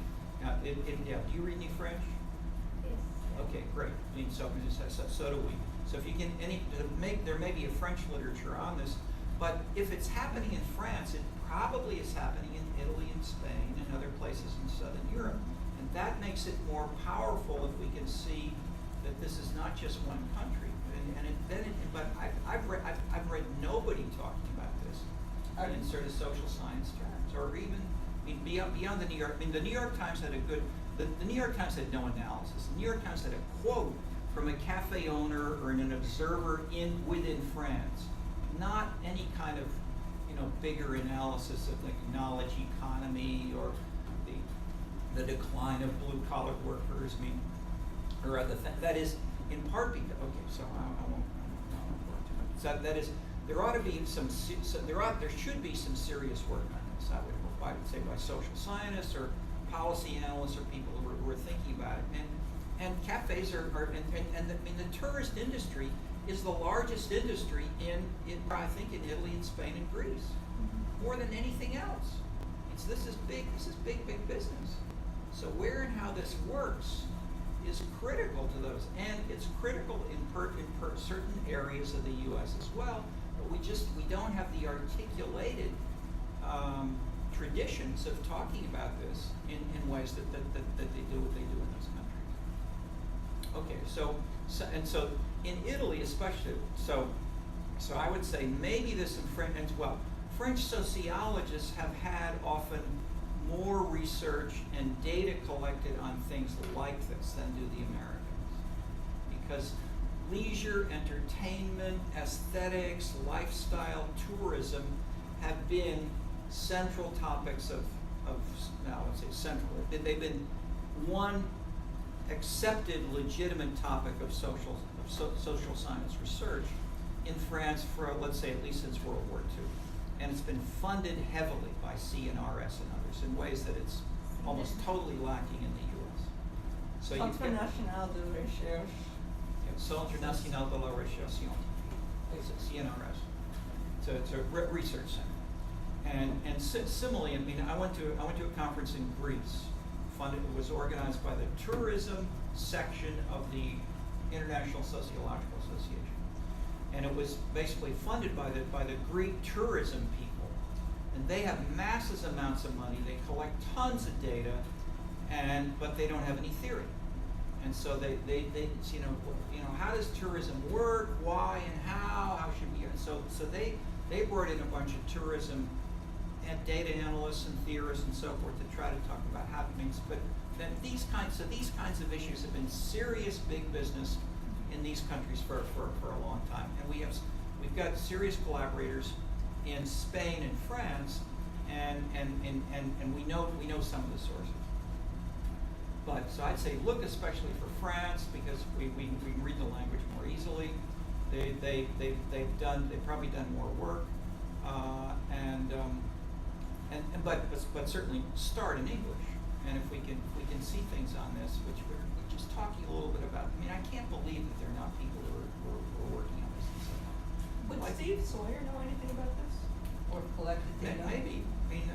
Do you read any French? Yes. Okay, great. I mean, so do we. So if you can there may be a French literature on this, but if it's happening in France, it probably is happening in Italy and Spain and other places in Southern Europe, and that makes it more powerful if we can see that this is not just one country. But I've read nobody talking about this in sort of social science terms, or even beyond the New York. I mean, the New York Times had the New York Times had no analysis. The New York Times had a quote from a cafe owner or an observer within France, not any kind of bigger analysis of the knowledge economy or the decline of blue collar workers. I mean, or other things. That is in part because so I won't work too much. So that is, there ought to be there should be some serious work on this. I would say by social scientists or policy analysts or people who are thinking about it. And cafes the tourist industry is the largest industry in I think in Italy and Spain and Greece, more than anything else. This is big business. So where and how this works is critical to those, and it's critical in certain areas of the U.S. as well. But we don't have the articulated traditions of talking about this in ways that they do what they do in those countries. Okay, so in Italy especially, so I would say maybe there's some French sociologists have had often more research and data collected on things like this than do the Americans. Because leisure, entertainment, aesthetics, lifestyle, tourism have been central topics of now let's say central. They've been one accepted legitimate topic of social science research in France for, let's say, at least since World War II. and it's been funded heavily by CNRS and others in ways that it's almost totally lacking in the U.S. So you Centre get National de Recherche. Centre National de la Recherche Scientifique, CNRS, it's a research center. And similarly, I mean, I went to a conference in Greece. It was organized by the tourism section of the International Sociological Association, and it was basically funded by the Greek tourism people. And they have massive amounts of money. They collect tons of data, but they don't have any theory. And so they how does tourism work? Why and how? How should we? And so they brought in a bunch of tourism and data analysts and theorists and so forth to try to talk about how things. But then these kinds of issues have been serious big business in these countries for a long time, and we've got serious collaborators in Spain and France, and we know some of the sources. But so I'd say look especially for France, because we can read the language more easily. They've probably done more work, but certainly start in English. And if we can see things on this, which we're just talking a little bit about. I mean, I can't believe that there are not people who are working on this and so on. Would Like, Steve Sawyer know anything about this? Or collected data? maybe.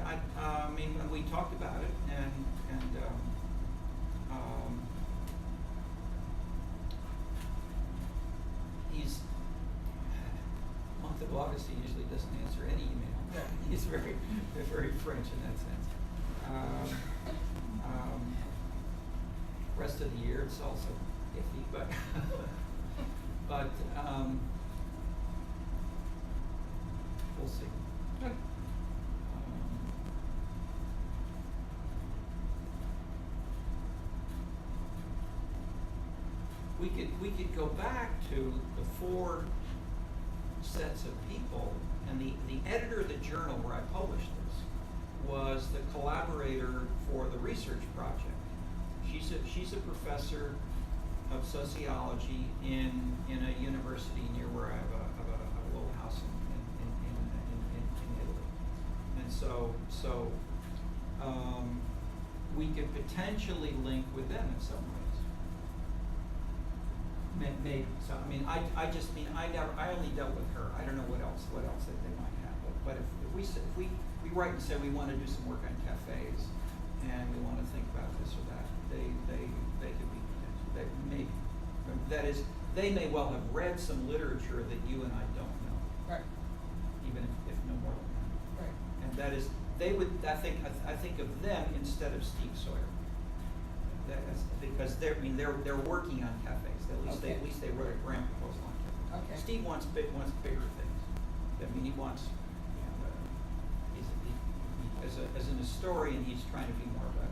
I mean, when we talked about it, he's month of August. He usually doesn't answer any email. Yeah. He's very French in that sense. Rest of the year, it's also iffy, but we'll see. Good. We could go back to the 4 sets of people, and the editor of the journal where I published this was the collaborator for the research project. She's a professor of sociology in a university near where I have a little house in Italy, and so we could potentially link with them in some ways. Maybe. So I mean, I only dealt with her. I don't know what else that they might have. But if we write and say we want to do some work on cafes, and we want to think about this or that, they could be potential. That is, they may well have read some literature that you and I don't know. Right. Even if no more than that. Right. And that is, they would. I think of them instead of Steve Sawyer. Because they're working on cafes. At least they wrote a grant proposal on cafes. Okay. Steve wants bigger things. I mean, he wants. As an historian, he's trying to be more of a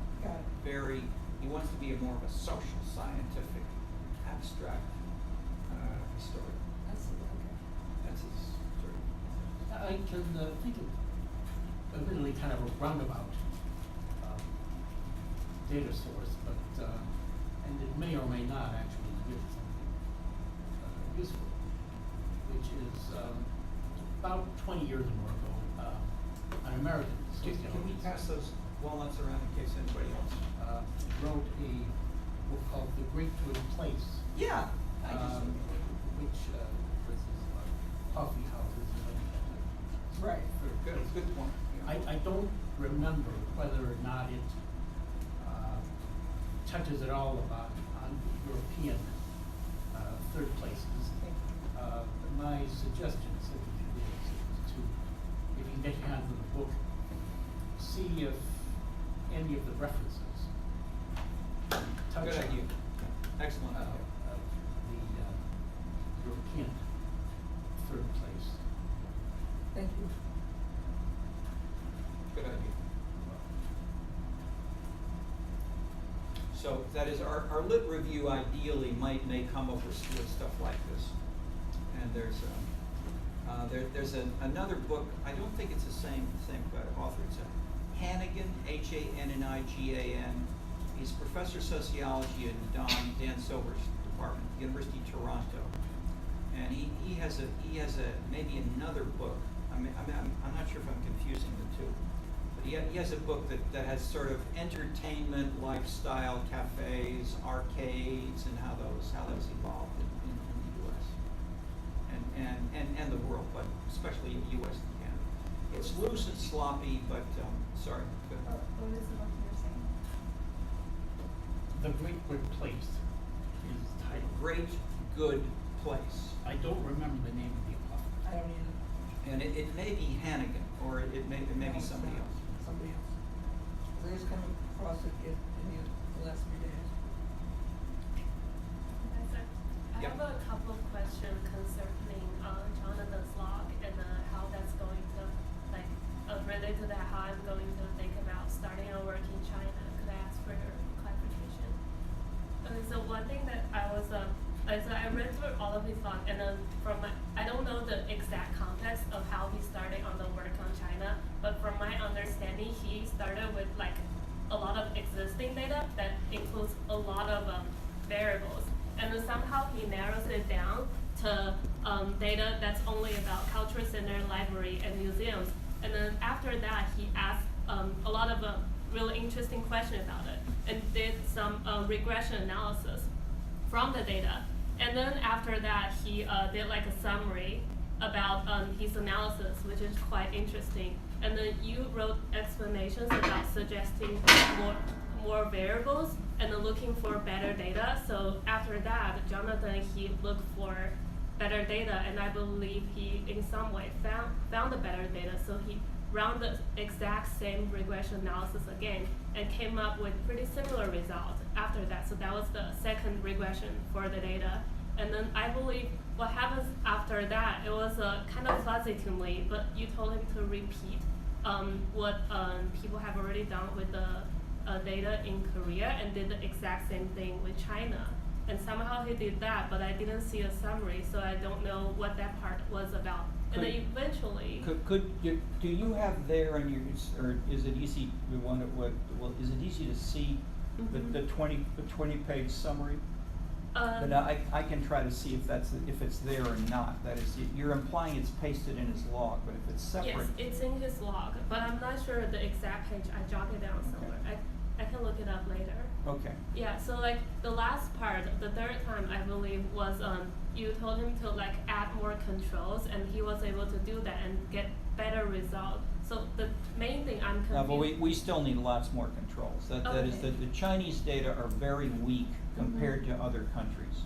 he wants to be more of a social, scientific, abstract historian. That's okay. That's his sort of. I can think of admittedly kind of a roundabout data source, but and it may or may not actually give something useful, which is about 20 years or more ago, an American sociologist. Can we pass those walnuts around in case anybody else? Wrote a book called The Great Twin Place. Yeah. Which versus coffee houses and everything. Right. Good point. I don't remember whether or not it touches at all on European third places. My suggestion simply is to, if you can get your hands on the book, see if any of the references touch Good on idea. Excellent. the European third place. Thank you. Good idea. So that is our lit review ideally may come up with stuff like this. And there's another book. I don't think it's the same author. It's Hannigan, Hannigan. He's professor of sociology in Dan Silver's department, University of Toronto, and he has maybe another book I'm not sure if I'm confusing the two. But he has a book that has sort of entertainment, lifestyle, cafes, arcades, and how those evolved in the U.S. and the world, but especially in the U.S. and Canada. It's loose and sloppy, but sorry. Go ahead. What is the book you're saying? The Great Good Place is titled. Great, good place. I don't remember the name of the author. I don't either. And it may be Hannigan, or it may be No, it's somebody not. else. Somebody else. I just come across it in the last 3 days. I Yep. have a couple of questions concerning Jonathan's log and how that's going to, like, related to that, how I'm going to think about starting a work in China. Could I ask for your clarification? Okay, so one thing that I was, so I read through all of his log, and then I don't know the exact context of how he started on the work on China, but from my understanding, he started with like a lot of existing data that includes a lot of variables. And then somehow he narrows it down to data that's only about cultural center, library, and museums. And then after that, he asked a lot of really interesting questions about it and did some regression analysis from the data. And then after that, he did like a summary about his analysis, which is quite interesting. And then you wrote explanations about suggesting more variables and then looking for better data. So after that, Jonathan, he looked for better data, and I believe he in some way found the better data. So he ran the exact same regression analysis again and came up with pretty similar results after that. So that was the second regression for the data. And then I believe what happens after that, it was kind of fuzzy to me, but you told him to repeat what people have already done with the data in Korea and did the exact same thing with China. And somehow he did that, but I didn't see a summary, so I don't know what that part was about. And then eventually, Do you have there on your, or is it easy? Is it easy to see the 20-page summary? But I can try to see if it's there or not. That is, you're implying it's pasted in his log, but if it's separate. yes, it's in his log, but I'm not sure the exact page. I jotted it down somewhere. I can look it up later. Okay. Yeah, so like the last part, the third time I believe was you told him to like add more controls, and he was able to do that and get better results. So the main thing I'm confused. No, but we still need lots more controls. That is, Okay. the Chinese data are very weak compared to other countries.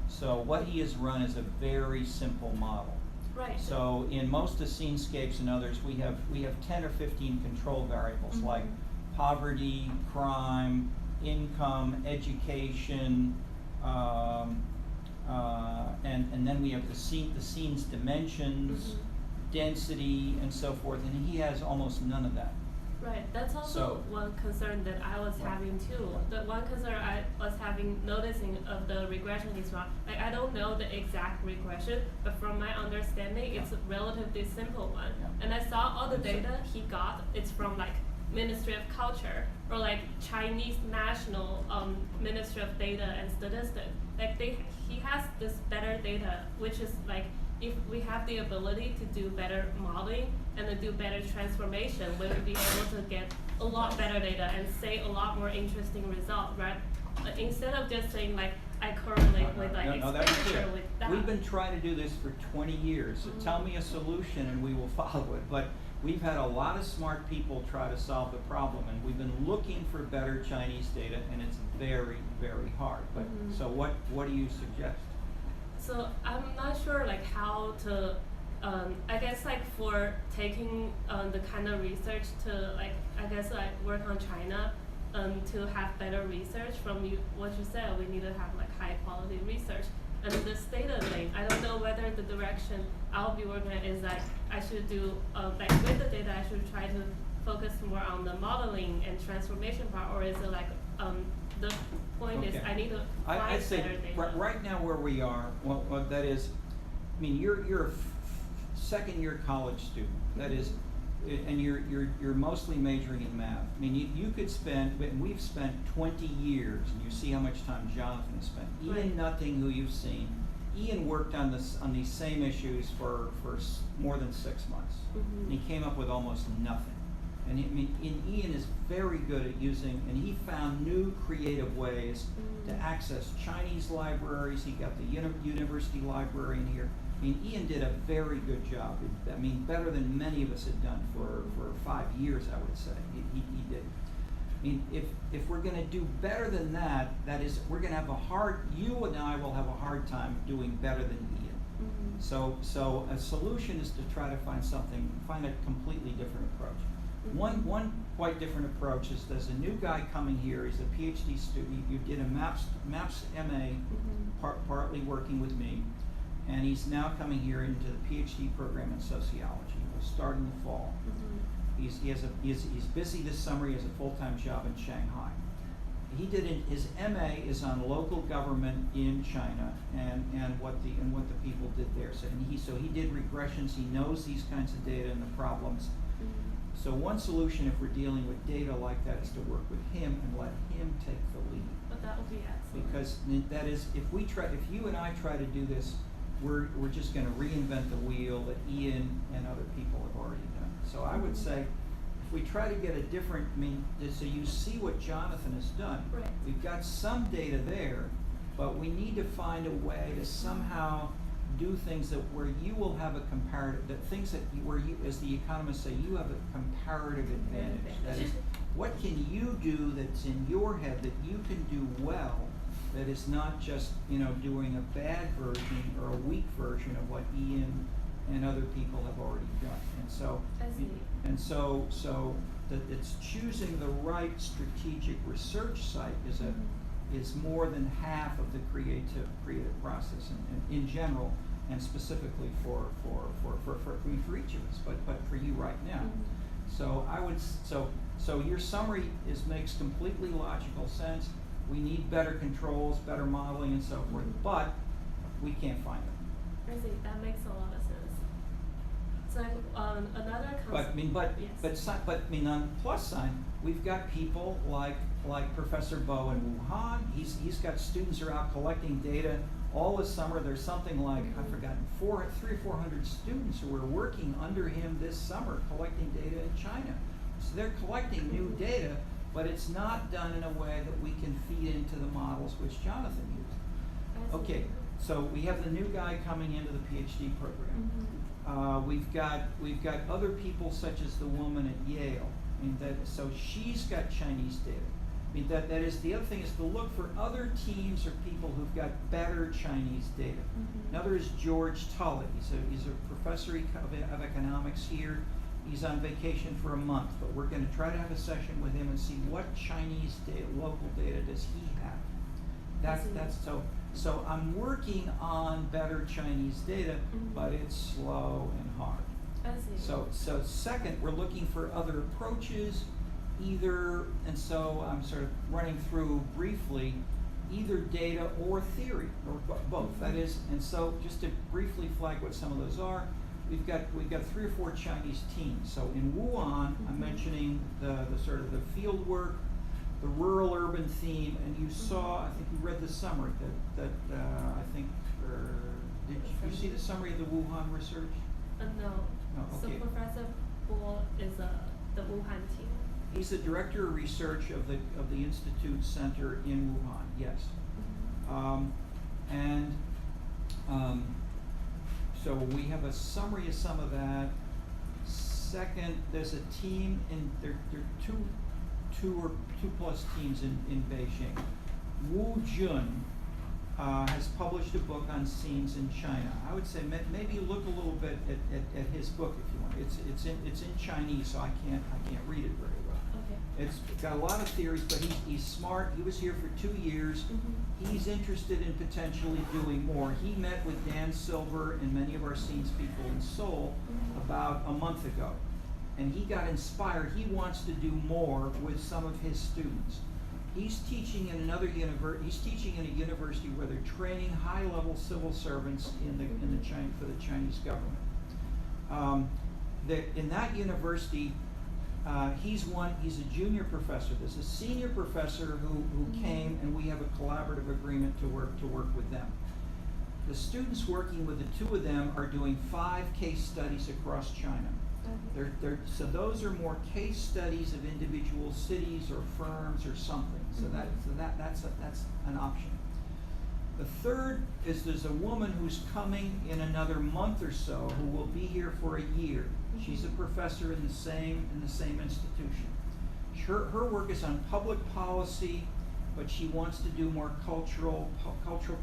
So what he has run is a very simple model. Right. So in most of Scenescapes and others, we have 10 or 15 control variables like poverty, crime, income, education, and then we have the scene's dimensions, density, and so forth. And he has almost none of that. Right, that's also So- one concern that I was having too. The one concern I was noticing of the regression is wrong. Like, I don't know the exact regression, but from my understanding, it's a relatively simple one. Yeah. And I saw all the And so- data he got, it's from like Ministry of Culture or like Chinese National Ministry of Data and Statistics. Like he has this better data, which is like, if we have the ability to do better modeling and to do better transformation, we will be able to get a lot better data and say a lot more interesting results, right? Instead of just saying like, I correlate with like No, that's expenditure clear. with that. We've been trying to do this for 20 years. So tell me a solution and we will follow it. But we've had a lot of smart people try to solve the problem, and we've been looking for better Chinese data, and it's very, very hard. But so what do you suggest? So I'm not sure like how to, I guess like for taking the kind of research to like, I guess like work on China, to have better research from you, what you said, we need to have like high quality research. And this data thing, I don't know whether the direction I'll be working at is like, I should do, like with the data, I should try to focus more on the modeling and transformation part, or is it like, the point is Okay. I need to find I'd say better data. right now where we are, well, that is, I mean, you're a second-year college student. That is, and you're mostly majoring in math. I mean, you could spend, and we've spent 20 years, and you see how much time Jonathan has spent. Ian Right. Nutting, who you've seen, Ian worked on these same issues for more than 6 months. Mhm. And he came up with almost nothing. And Ian is very good at using, and he found new creative ways to access Chinese libraries. He got the university library in here. I mean, Ian did a very good job. I mean, better than many of us had done for 5 years, I would say. He did. I mean, if we're going to do better than that, that is, we're going to have you and I will have a hard time doing better than Ian. Mhm. So a solution is to try to find a completely different approach. Mhm. One quite different approach is there's a new guy coming here. He's a PhD student. You did a MAPS MA, partly working with me, and he's now coming here into the PhD program in sociology. We'll start in the fall. Mhm. He's busy this summer. He has a full-time job in Shanghai. His MA is on local government in China and what the people did there. So he did regressions. He knows these kinds of data and the problems. Mhm. So one solution, if we're dealing with data like that, is to work with him and let him take the lead. But that would be excellent. Because that is, if you and I try to do this, we're just going to reinvent the wheel that Ian and other people have already done. So I would say, if we try to get a different, so you see what Jonathan has done. Right. We've got some data there, but we need to find a way to somehow do things where you will have a comparative, where you, as the economists say, you have a comparative advantage. That is, what can you do that's in your head that you can do well, that is not just, doing a bad version or a weak version of what Ian and other people have already done. I see. So that it's choosing the right strategic research site is more than half of the creative process in general, and specifically for each of us, but for you right now. So your summary makes completely logical sense. We need better controls, better modeling, and so forth, but we can't find them. I see. That makes a lot of sense. So another concept. But on the plus side, we've got people like Professor Bo in Wuhan. He's got students who are out collecting data all this summer. There's something like, I've forgotten, 300 or 400 students who are working under him this summer collecting data in China. So they're collecting new data, but it's not done in a way that we can feed into the models which Jonathan used. I see. Okay, so we have the new guy coming into the PhD program. We've got other people such as the woman at Yale. So she's got Chinese data. That is, the other thing is to look for other teams or people who've got better Chinese data. Another is George Tully. He's a professor of economics here. He's on vacation for a month, but we're going to try to have a session with him and see what Chinese data, local data, does he have. So I'm working on better Chinese data, but it's slow and hard. I see. So second, we're looking for other approaches, and so I'm sort of running through briefly, either data or theory, or both. That is, and so just to briefly flag what some of those are, we've got 3 or 4 Chinese teams. So in Wuhan, I'm mentioning the sort of the field work, the rural-urban theme, and you saw, I think you read the summary did you see the summary of the Wuhan research? No. No, okay. So Professor Bo is the Wuhan team. He's the director of research of the Institute Center in Wuhan. Yes. So we have a summary of some of that. Second, there's a team there are two plus teams in Beijing. Wu Jun has published a book on scenes in China. I would say maybe look a little bit at his book if you want. It's in Chinese, so I can't read it very well. Okay. It's got a lot of theories, but he's smart. He was here for 2 years. He's interested in potentially doing more. He met with Dan Silver and many of our scenes people in Seoul about a month ago. And he got inspired. He wants to do more with some of his students. He's teaching in he's teaching in a university where they're training high-level civil servants for the Chinese government. In that university, he's a junior professor. There's a senior professor who came, and we have a collaborative agreement to work with them. the students working with the two of them are doing 5 case studies across China. So those are more case studies of individual cities or firms or something. So that's an option. The third is there's a woman who's coming in another month or so who will be here for a year. She's a professor in the same institution. Her work is on public policy, but she wants to do more cultural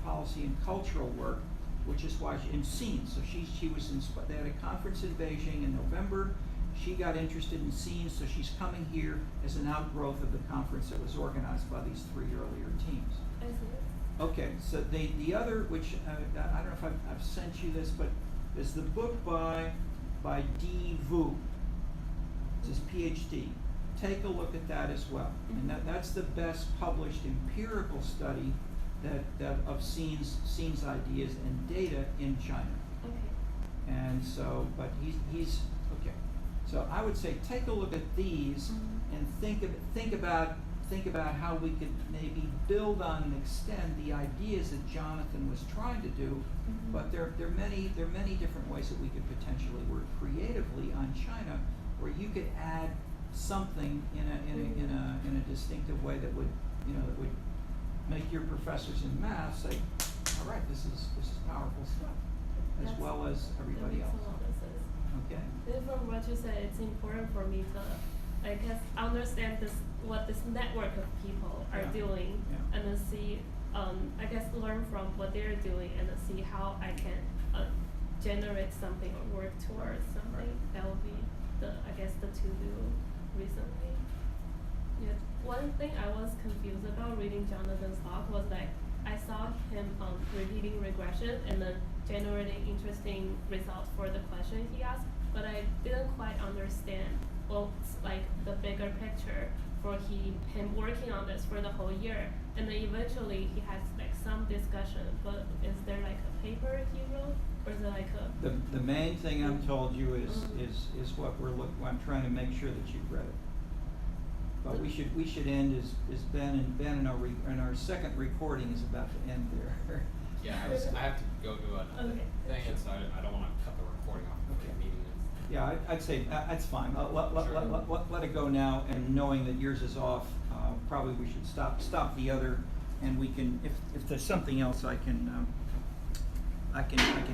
policy and cultural work, which is why in scenes. So she was they had a conference in Beijing in November. She got interested in scenes, so she's coming here as an outgrowth of the conference that was organized by these 3 earlier teams. I see. Okay, so the other, which I don't know if I've sent you this, but is the book by Di Vu. It's his PhD. Take a look at that as well. And that's the best published empirical study that of scenes ideas and data in China. Okay. And so, but he's okay. So I would say take a look at these and think about how we could maybe build on and extend the ideas that Jonathan was trying to do. But there are many different ways that we could potentially work creatively on China, where you could add something in a distinctive way that would make your professors in math say, all right, this is powerful stuff, as well as everybody else. That makes a lot of sense. Okay. Then from what you said, it's important for me to, I guess, understand what this network of people are doing, and then see, I guess, learn from what they're doing, and then see how I can generate something or work towards something. Right. That would be the to-do recently. Yeah. One thing I was confused about reading Jonathan's talk was like I saw him repeating regression and then generating interesting results for the question he asked, but I didn't quite understand what's like the bigger picture for him working on this for the whole year. And then eventually he has like some discussion, but is there like a paper he wrote, or is it like a? The main thing I'm told you is what I'm trying to make sure that you've read it. But we should end as Ben and our second recording is about to end there. Yeah, I have to go to another thing, and so I don't want to cut the recording off before the meeting is. Yeah, I'd say that's fine. Sure. Let it go now, and knowing that yours is off, probably we should stop the other, and we can, if there's something else, I can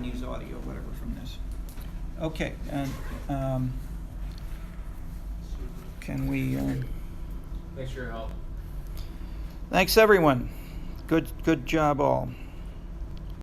use audio, whatever, from this. Okay, and can we? Thanks for your help. Thanks, everyone. Good job, all.